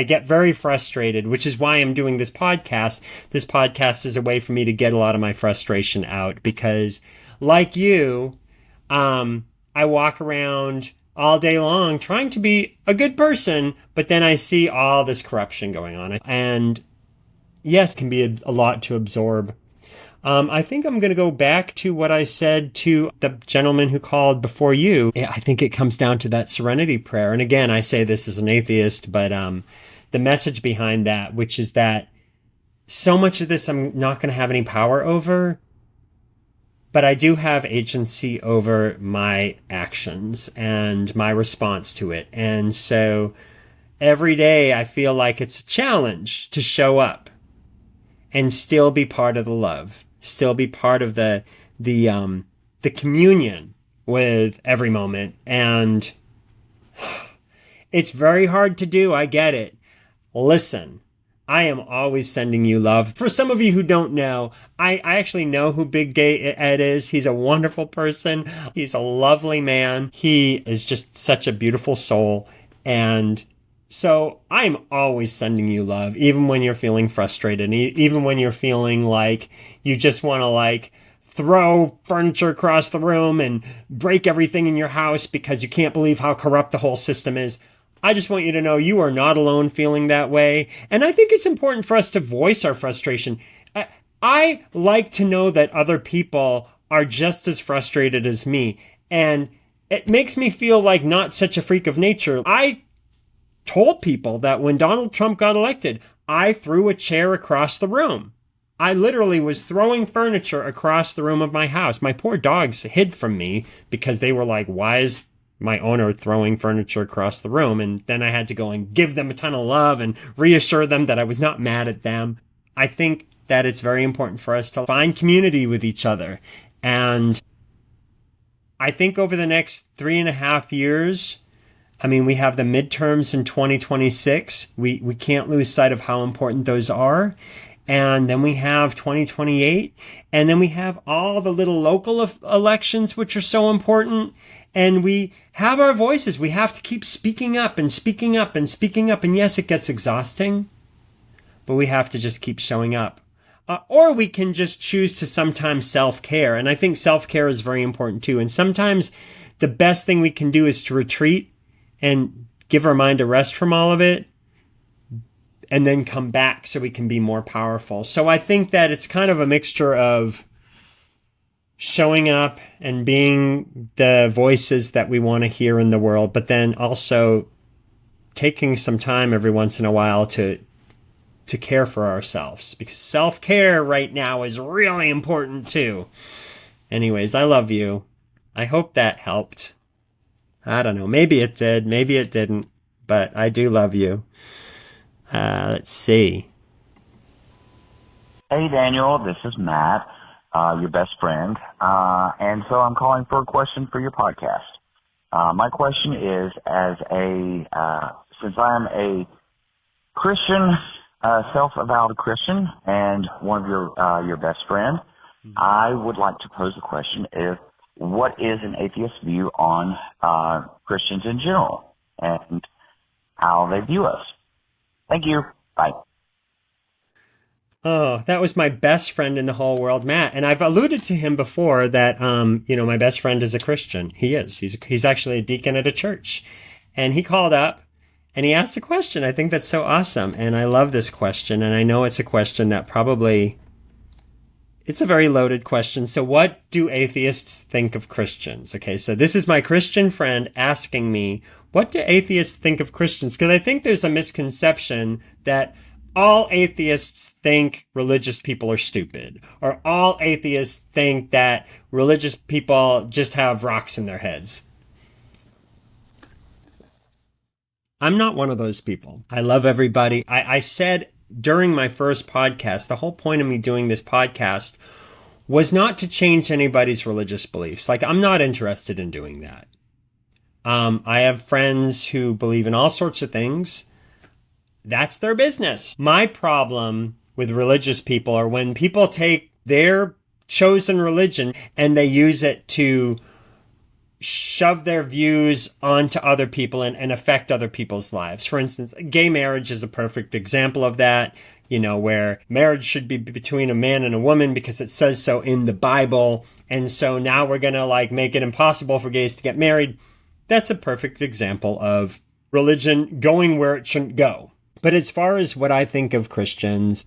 [SPEAKER 1] get very frustrated, which is why I'm doing this podcast. This podcast is a way for me to get a lot of my frustration out because, like you, I walk around all day long trying to be a good person, but then I see all this corruption going on. And yes, it can be a lot to absorb. I think I'm going to go back to what I said to the gentleman who called before you. I think it comes down to that serenity prayer. And again, I say this as an atheist, but the message behind that, which is that so much of this I'm not going to have any power over, but I do have agency over my actions and my response to it. And so every day I feel like it's a challenge to show up and still be part of the love, still be part of the communion with every moment. And it's very hard to do. I get it. Listen, I am always sending you love. For some of you who don't know, I actually know who Big Gay Ed is. He's a wonderful person. He's a lovely man. He is just such a beautiful soul. And so I'm always sending you love, even when you're feeling frustrated, even when you're feeling like you just want to throw furniture across the room and break everything in your house because you can't believe how corrupt the whole system is. I just want you to know you are not alone feeling that way. And I think it's important for us to voice our frustration. I like to know that other people are just as frustrated as me. And it makes me feel like not such a freak of nature. I told people that when Donald Trump got elected, I threw a chair across the room. I literally was throwing furniture across the room of my house. My poor dogs hid from me because they were like, why is my owner throwing furniture across the room? And then I had to go and give them a ton of love and reassure them that I was not mad at them. I think that it's very important for us to find community with each other. And I think over the next 3.5 years, we have the midterms in 2026. We can't lose sight of how important those are. And then we have 2028. And then we have all the little local elections, which are so important. And we have our voices. We have to keep speaking up and speaking up and speaking up. And yes, it gets exhausting, but we have to just keep showing up. Or we can just choose to sometimes self-care. And I think self-care is very important too. And sometimes the best thing we can do is to retreat and give our mind a rest from all of it and then come back so we can be more powerful. So I think that it's kind of a mixture of showing up and being the voices that we want to hear in the world, but then also taking some time every once in a while to care for ourselves, because self-care right now is really important too. Anyways, I love you. I hope that helped. I don't know. Maybe it did. Maybe it didn't. But I do love you. Let's see.
[SPEAKER 6] Hey, Daniel. This is Matt. your best friend, and so I'm calling for a question for your podcast. My question is, since I am a Christian, self-avowed Christian, and one of your best friend, I would like to pose a question: what is an atheist view on Christians in general and how they view us? Thank you. Bye.
[SPEAKER 1] Oh, that was my best friend in the whole world, Matt. And I've alluded to him before that, my best friend is a Christian. He is. He's actually a deacon at a church. And he called up and he asked a question. I think that's so awesome. And I love this question. And I know it's a question that it's a very loaded question. So what do atheists think of Christians? Okay, so this is my Christian friend asking me, what do atheists think of Christians? Because I think there's a misconception that all atheists think religious people are stupid, or all atheists think that religious people just have rocks in their heads. I'm not one of those people. I love everybody. I said during my first podcast, the whole point of me doing this podcast was not to change anybody's religious beliefs. Like, I'm not interested in doing that. I have friends who believe in all sorts of things. That's their business. My problem with religious people are when people take their chosen religion and they use it to shove their views onto other people and affect other people's lives. For instance, gay marriage is a perfect example of that, where marriage should be between a man and a woman because it says so in the Bible. And so now we're going to make it impossible for gays to get married. That's a perfect example of religion going where it shouldn't go. But as far as what I think of Christians,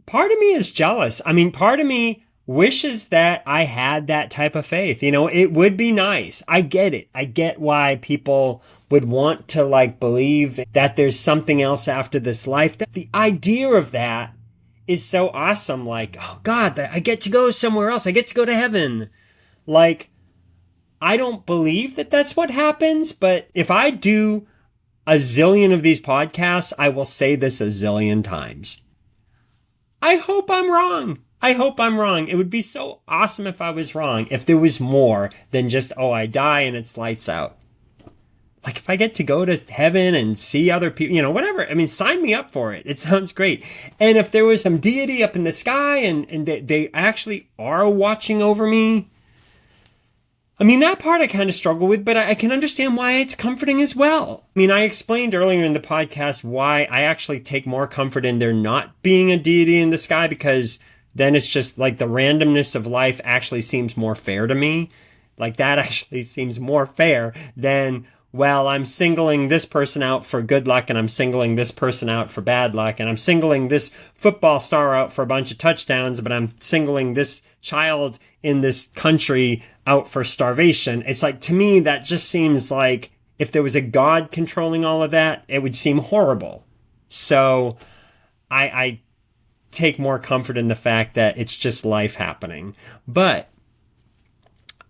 [SPEAKER 1] part of me is jealous. I mean, part of me wishes that I had that type of faith. It would be nice. I get it. I get why people would want to believe that there's something else after this life. The idea of that is so awesome. Oh God, I get to go somewhere else. I get to go to heaven. I don't believe that that's what happens, but if I do a zillion of these podcasts, I will say this a zillion times. I hope I'm wrong. I hope I'm wrong. It would be so awesome if I was wrong, if there was more than just, I die and it's lights out. If I get to go to heaven and see other people, whatever. I mean, sign me up for it. It sounds great. And if there was some deity up in the sky and they actually are watching over me, I mean, that part I kind of struggle with, but I can understand why it's comforting as well. I mean, I explained earlier in the podcast why I actually take more comfort in there not being a deity in the sky, because then it's just the randomness of life actually seems more fair to me. That actually seems more fair than, I'm singling this person out for good luck and I'm singling this person out for bad luck and I'm singling this football star out for a bunch of touchdowns, but I'm singling this child in this country out for starvation. It's to me, that just seems like if there was a God controlling all of that, it would seem horrible. So I take more comfort in the fact that it's just life happening. But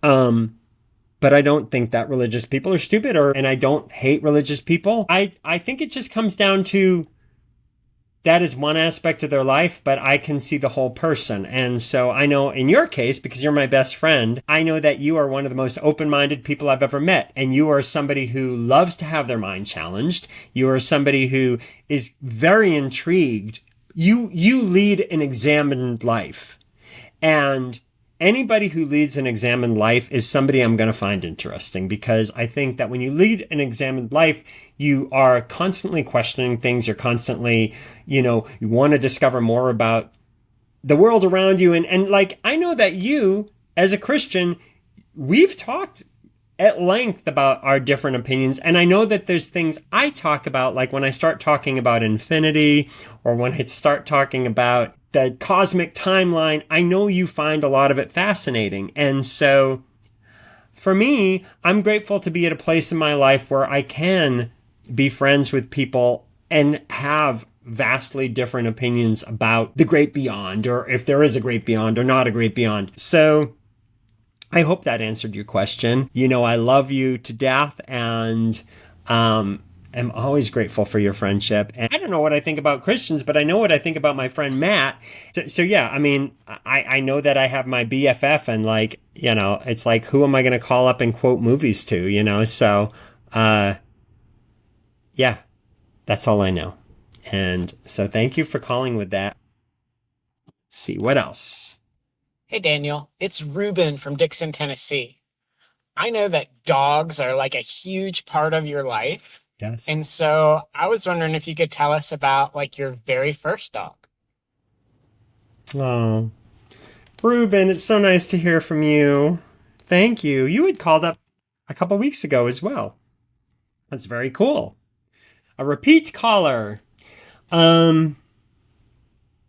[SPEAKER 1] I don't think that religious people are stupid, and I don't hate religious people. I think it just comes down to that is one aspect of their life, but I can see the whole person. And so I know in your case, because you're my best friend, I know that you are one of the most open-minded people I've ever met. And you are somebody who loves to have their mind challenged. You are somebody who is very intrigued. You lead an examined life. And anybody who leads an examined life is somebody I'm going to find interesting, because I think that when you lead an examined life, you are constantly questioning things. You're constantly, you want to discover more about the world around you. And I know that you, as a Christian, we've talked at length about our different opinions. And I know that there's things I talk about, like when I start talking about infinity, or when I start talking about the cosmic timeline, I know you find a lot of it fascinating. And so for me, I'm grateful to be at a place in my life where I can be friends with people and have vastly different opinions about the great beyond, or if there is a great beyond or not a great beyond. So I hope that answered your question. I love you to death, and am always grateful for your friendship. And I don't know what I think about Christians, but I know what I think about my friend Matt. So yeah, I mean, I know that I have my BFF, and like, you know, it's like, who am I going to call up and quote movies to, you know? So, yeah, that's all I know. And so thank you for calling with that. Let's see, what else?
[SPEAKER 7] Hey, Daniel. It's Ruben from Dixon, Tennessee. I know that dogs are like a huge part of your life.
[SPEAKER 1] Yes.
[SPEAKER 7] And so I was wondering if you could tell us about like your very first dog.
[SPEAKER 1] Oh, Ruben, it's so nice to hear from you. Thank you. You had called up a couple weeks ago as well. That's very cool. A repeat caller.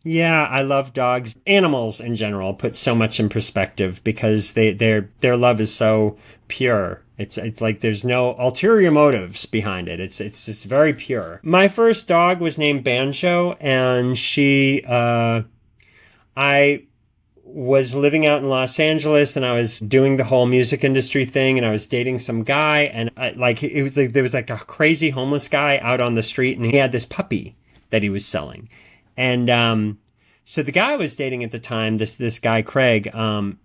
[SPEAKER 1] Yeah, I love dogs. Animals in general put so much in perspective because their love is so pure. It's like there's no ulterior motives behind it. It's just very pure. My first dog was named Banjo, and I was living out in Los Angeles, and I was doing the whole music industry thing, and I was dating some guy, and there was like a crazy homeless guy out on the street, and he had this puppy that he was selling. And so the guy I was dating at the time, this guy Craig,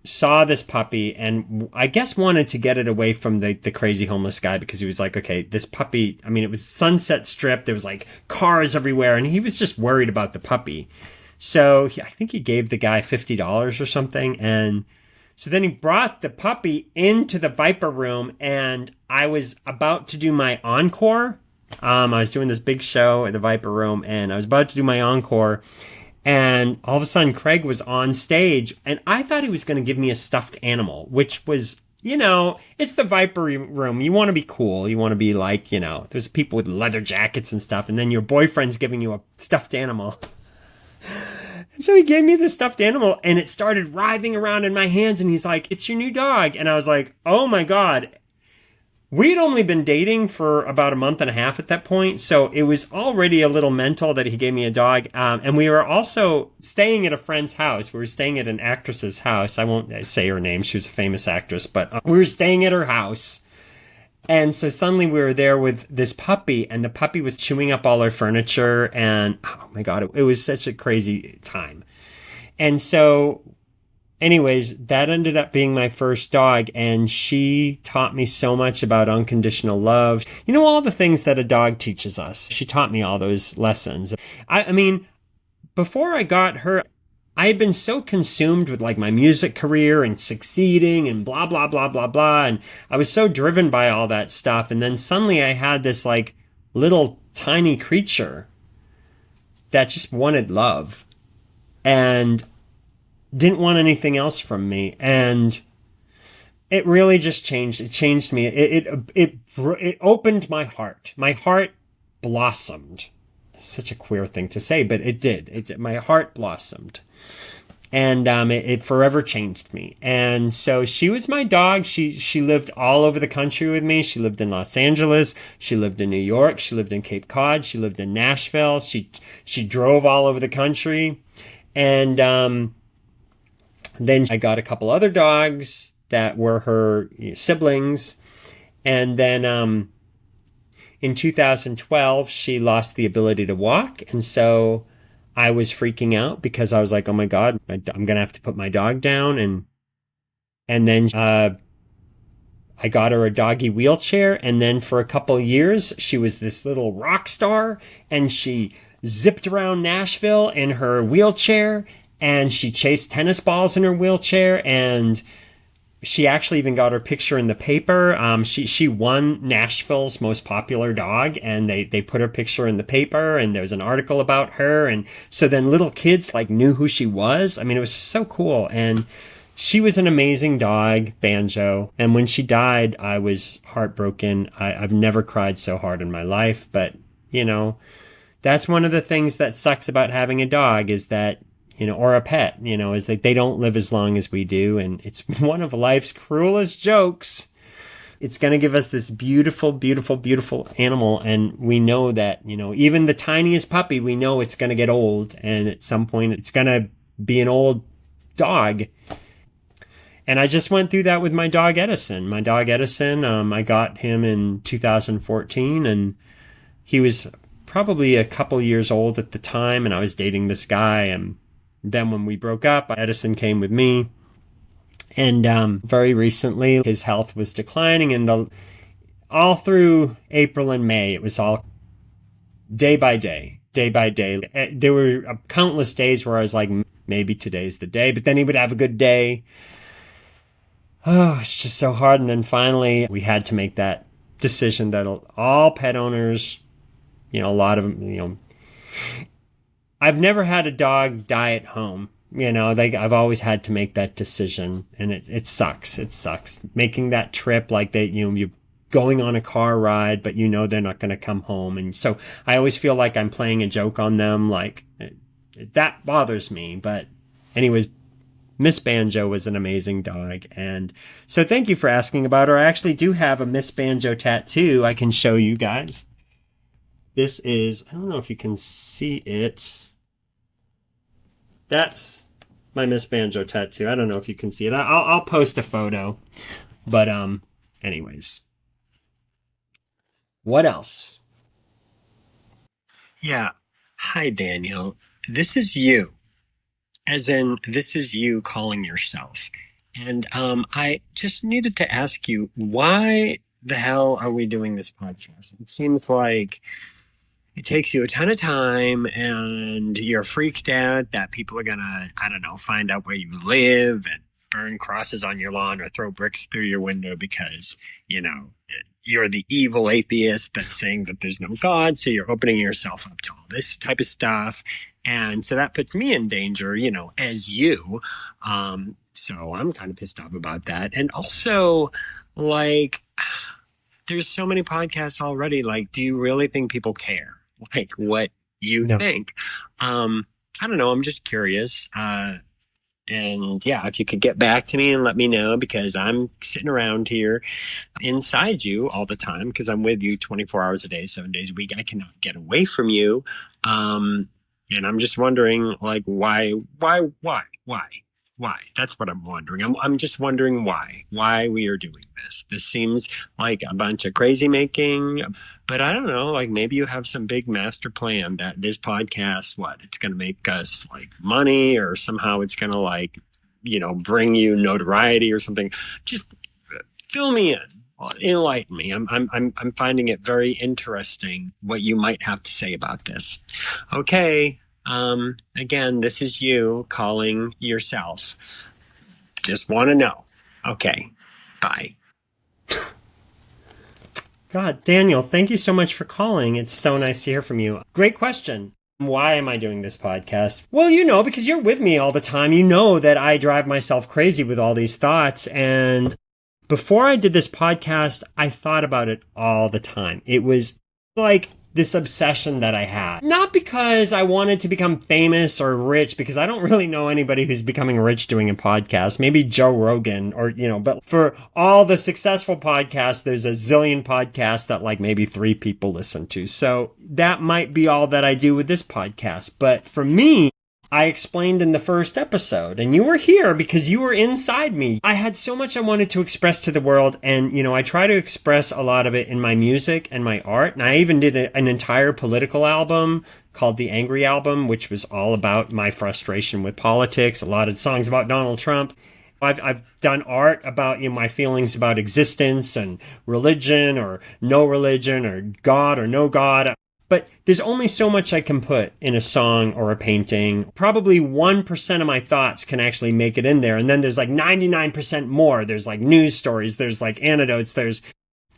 [SPEAKER 1] saw this puppy and I guess wanted to get it away from the crazy homeless guy, because he was like, okay, this puppy, I mean, it was Sunset Strip, there was like cars everywhere, and he was just worried about the puppy. So I think he gave the guy $50 or something, and so then he brought the puppy into the Viper room, and I was about to do my encore. I was doing this big show at the Viper Room, and I was about to do my encore, and all of a sudden Craig was on stage, and I thought he was going to give me a stuffed animal, which was, you know, it's the Viper Room. You want to be cool. You want to be like, you know, there's people with leather jackets and stuff, and then your boyfriend's giving you a stuffed animal. And so he gave me this stuffed animal, and it started writhing around in my hands, and he's like, "It's your new dog." And I was like, oh my God. We'd only been dating for about a month and a half at that point, so it was already a little mental that he gave me a dog. And we were also staying at a friend's house. We were staying at an actress's house. I won't say her name. She was a famous actress, but we were staying at her house. And so suddenly we were there with this puppy, and the puppy was chewing up all our furniture. And oh my God, it was such a crazy time. And so anyways, that ended up being my first dog, and she taught me so much about unconditional love. You know, all the things that a dog teaches us. She taught me all those lessons. I mean, before I got her, I had been so consumed with like my music career and succeeding and blah, blah, blah, blah, blah. And I was so driven by all that stuff. And then suddenly I had this like little tiny creature that just wanted love and didn't want anything else from me. And it really just changed. It changed me. It opened my heart. My heart blossomed. It's such a queer thing to say, but it did. My heart blossomed. And it forever changed me. And so she was my dog. She lived all over the country with me. She lived in Los Angeles. She lived in New York. She lived in Cape Cod. She lived in Nashville. She drove all over the country. And then I got a couple other dogs that were her siblings. And then in 2012, she lost the ability to walk. And so I was freaking out because I was like, oh my God, I'm going to have to put my dog down. And then I got her a doggy wheelchair. And then for a couple years, she was this little rock star. And she zipped around Nashville in her wheelchair. And she chased tennis balls in her wheelchair, and she actually even got her picture in the paper. She won Nashville's most popular dog, and they put her picture in the paper, and there's an article about her. And so then little kids like knew who she was. I mean, it was so cool. And she was an amazing dog, Banjo. And when she died, I was heartbroken. I've never cried so hard in my life. But, you know, that's one of the things that sucks about having a dog is that, you know, or a pet, you know, is that they don't live as long as we do. And it's one of life's cruelest jokes. It's going to give us this beautiful, beautiful, beautiful animal. And we know that, you know, even the tiniest puppy, we know it's going to get old. And at some point, it's going to be an old dog. And I just went through that with my dog Edison. I got him in 2014. And he was probably a couple years old at the time, and I was dating this guy. And then when we broke up, Edison came with me. And very recently, his health was declining, and all through April and May, it was all day by day, day by day. There were countless days where I was like, maybe today's the day, but then he would have a good day. Oh, it's just so hard. And then finally, we had to make that decision that all pet owners, a lot of them, I've never had a dog die at home. I've always had to make that decision, and it sucks. It sucks making that trip, like that, you're going on a car ride, but they're not going to come home. And so I always feel like I'm playing a joke on them. Like that bothers me. But anyways, Miss Banjo was an amazing dog. And so thank you for asking about her. I actually do have a Miss Banjo tattoo I can show you guys. This is, I don't know if you can see it. That's my Miss Banjo tattoo. I don't know if you can see it. I'll post a photo. But anyways. What else? Yeah. Hi, Daniel. This is you. As in, this is you calling yourself. And I just needed to ask you, why the hell are we doing this podcast? It seems like it takes you a ton of time, and you're freaked out that people are gonna, I don't know, find out where you live and burn crosses on your lawn or throw bricks through your window because, you're the evil atheist that's saying that there's no God. So you're opening yourself up to all this type of stuff. And so that puts me in danger, as you. So I'm kind of pissed off about that. And also, like, there's so many podcasts already. Like, do you really think people care? Like, what you think? I don't know. I'm just curious. And yeah, if you could get back to me and let me know, because I'm sitting around here inside you all the time, because I'm with you 24 hours a day, 7 days a week. I cannot get away from you. And I'm just wondering, like, why? That's what I'm wondering. I'm just wondering why we are doing this. This seems like a bunch of crazy making, but I don't know, like maybe you have some big master plan that this podcast, it's going to make us like money, or somehow it's going to like, bring you notoriety or something. Just fill me in, enlighten me. I'm finding it very interesting what you might have to say about this. Okay. Again, this is you calling yourself. Just want to know. Okay. Bye. God, Daniel, thank you so much for calling. It's so nice to hear from you. Great question. Why am I doing this podcast? Well, because you're with me all the time. You know that I drive myself crazy with all these thoughts. And before I did this podcast, I thought about it all the time. It was like this obsession that I had. Not because I wanted to become famous or rich, because I don't really know anybody who's becoming rich doing a podcast. Maybe Joe Rogan or, but for all the successful podcasts, there's a zillion podcasts that like maybe 3 people listen to. So that might be all that I do with this podcast. But for me, I explained in the first episode, and you were here because you were inside me. I had so much I wanted to express to the world, and, I try to express a lot of it in my music and my art, and I even did an entire political album called The Angry Album, which was all about my frustration with politics, a lot of songs about Donald Trump. I've done art about my feelings about existence and religion or no religion or God or no God. But there's only so much I can put in a song or a painting. Probably 1% of my thoughts can actually make it in there. And then there's like 99% more. There's like news stories. There's like anecdotes. There's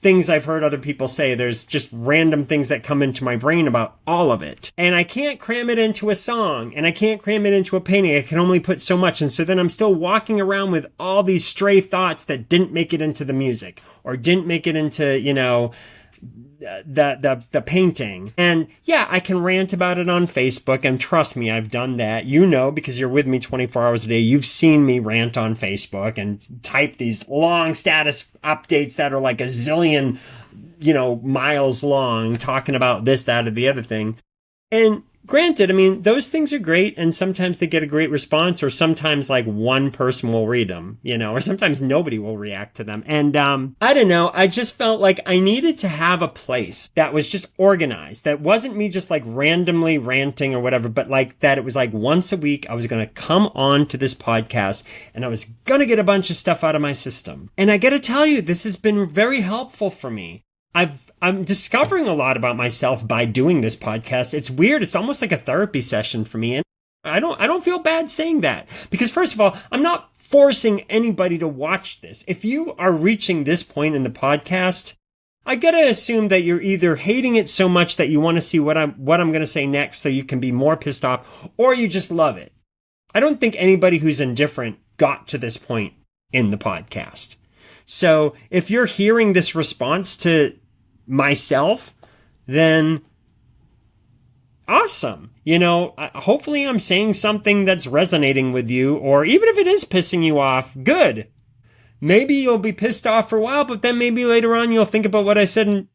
[SPEAKER 1] things I've heard other people say. There's just random things that come into my brain about all of it. And I can't cram it into a song, and I can't cram it into a painting. I can only put so much. And so then I'm still walking around with all these stray thoughts that didn't make it into the music or didn't make it into, the painting. And yeah, I can rant about it on Facebook, and trust me, I've done that. Because you're with me 24 hours a day, you've seen me rant on Facebook and type these long status updates that are like a zillion, miles long, talking about this, that, or the other thing. And granted, I mean, those things are great, and sometimes they get a great response, or sometimes like one person will read them, or sometimes nobody will react to them. And I don't know, I just felt like I needed to have a place that was just organized, that wasn't me just like randomly ranting or whatever, but like that it was like once a week I was going to come on to this podcast and I was going to get a bunch of stuff out of my system. And I got to tell you, this has been very helpful for me. I'm discovering a lot about myself by doing this podcast. It's weird. It's almost like a therapy session for me. And I don't feel bad saying that, because first of all, I'm not forcing anybody to watch this. If you are reaching this point in the podcast, I got to assume that you're either hating it so much that you want to see what I'm going to say next so you can be more pissed off, or you just love it. I don't think anybody who's indifferent got to this point in the podcast. So if you're hearing this response to myself, then awesome. Hopefully I'm saying something that's resonating with you, or even if it is pissing you off, good. Maybe you'll be pissed off for a while, but then maybe later on you'll think about what I said and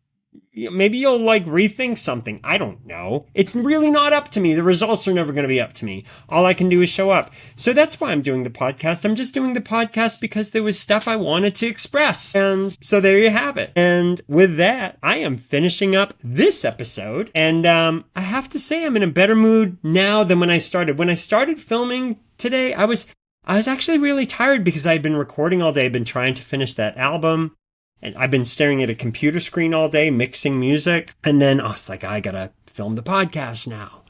[SPEAKER 1] maybe you'll like rethink something. I don't know. It's really not up to me. The results are never going to be up to me. All I can do is show up. So that's why I'm doing the podcast. I'm just doing the podcast because there was stuff I wanted to express. And so there you have it. And with that, I am finishing up this episode. And I have to say I'm in a better mood now than when I started. When I started filming today, I was actually really tired because I'd been recording all day. I'd been trying to finish that album. And I've been staring at a computer screen all day, mixing music. And then I was like, I gotta film the podcast now.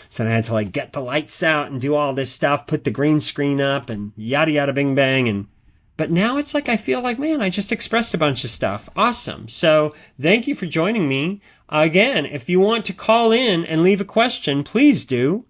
[SPEAKER 1] So then I had to like get the lights out and do all this stuff, put the green screen up and yada, yada, bing, bang. But now it's like, I feel like, man, I just expressed a bunch of stuff. Awesome. So thank you for joining me. Again, if you want to call in and leave a question, please do.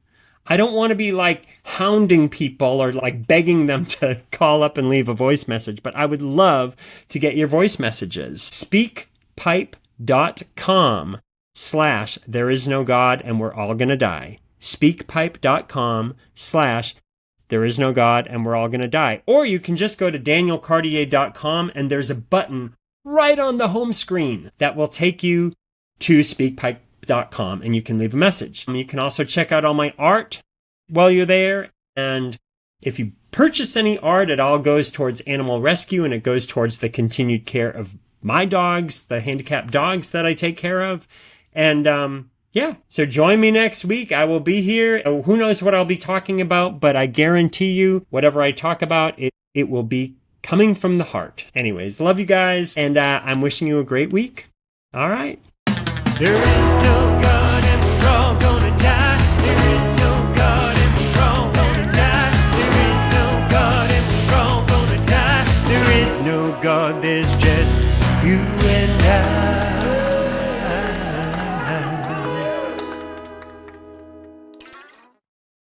[SPEAKER 1] I don't want to be like hounding people or like begging them to call up and leave a voice message, but I would love to get your voice messages. Speakpipe.com/thereisnogod and we're all gonna die. Speakpipe.com/thereisnogod and we're all gonna die. Or you can just go to danielcartier.com and there's a button right on the home screen that will take you to speakpipe.com and you can leave a message. You can also check out all my art while you're there. And if you purchase any art, it all goes towards animal rescue and it goes towards the continued care of my dogs, the handicapped dogs that I take care of. And so join me next week. I will be here. Who knows what I'll be talking about, but I guarantee you whatever I talk about, it will be coming from the heart. Anyways, love you guys. And I'm wishing you a great week. All right.
[SPEAKER 2] There is no God and we're all gonna die. There is no God and we're all gonna die. There is no God and we're all gonna die. There is no God, there's just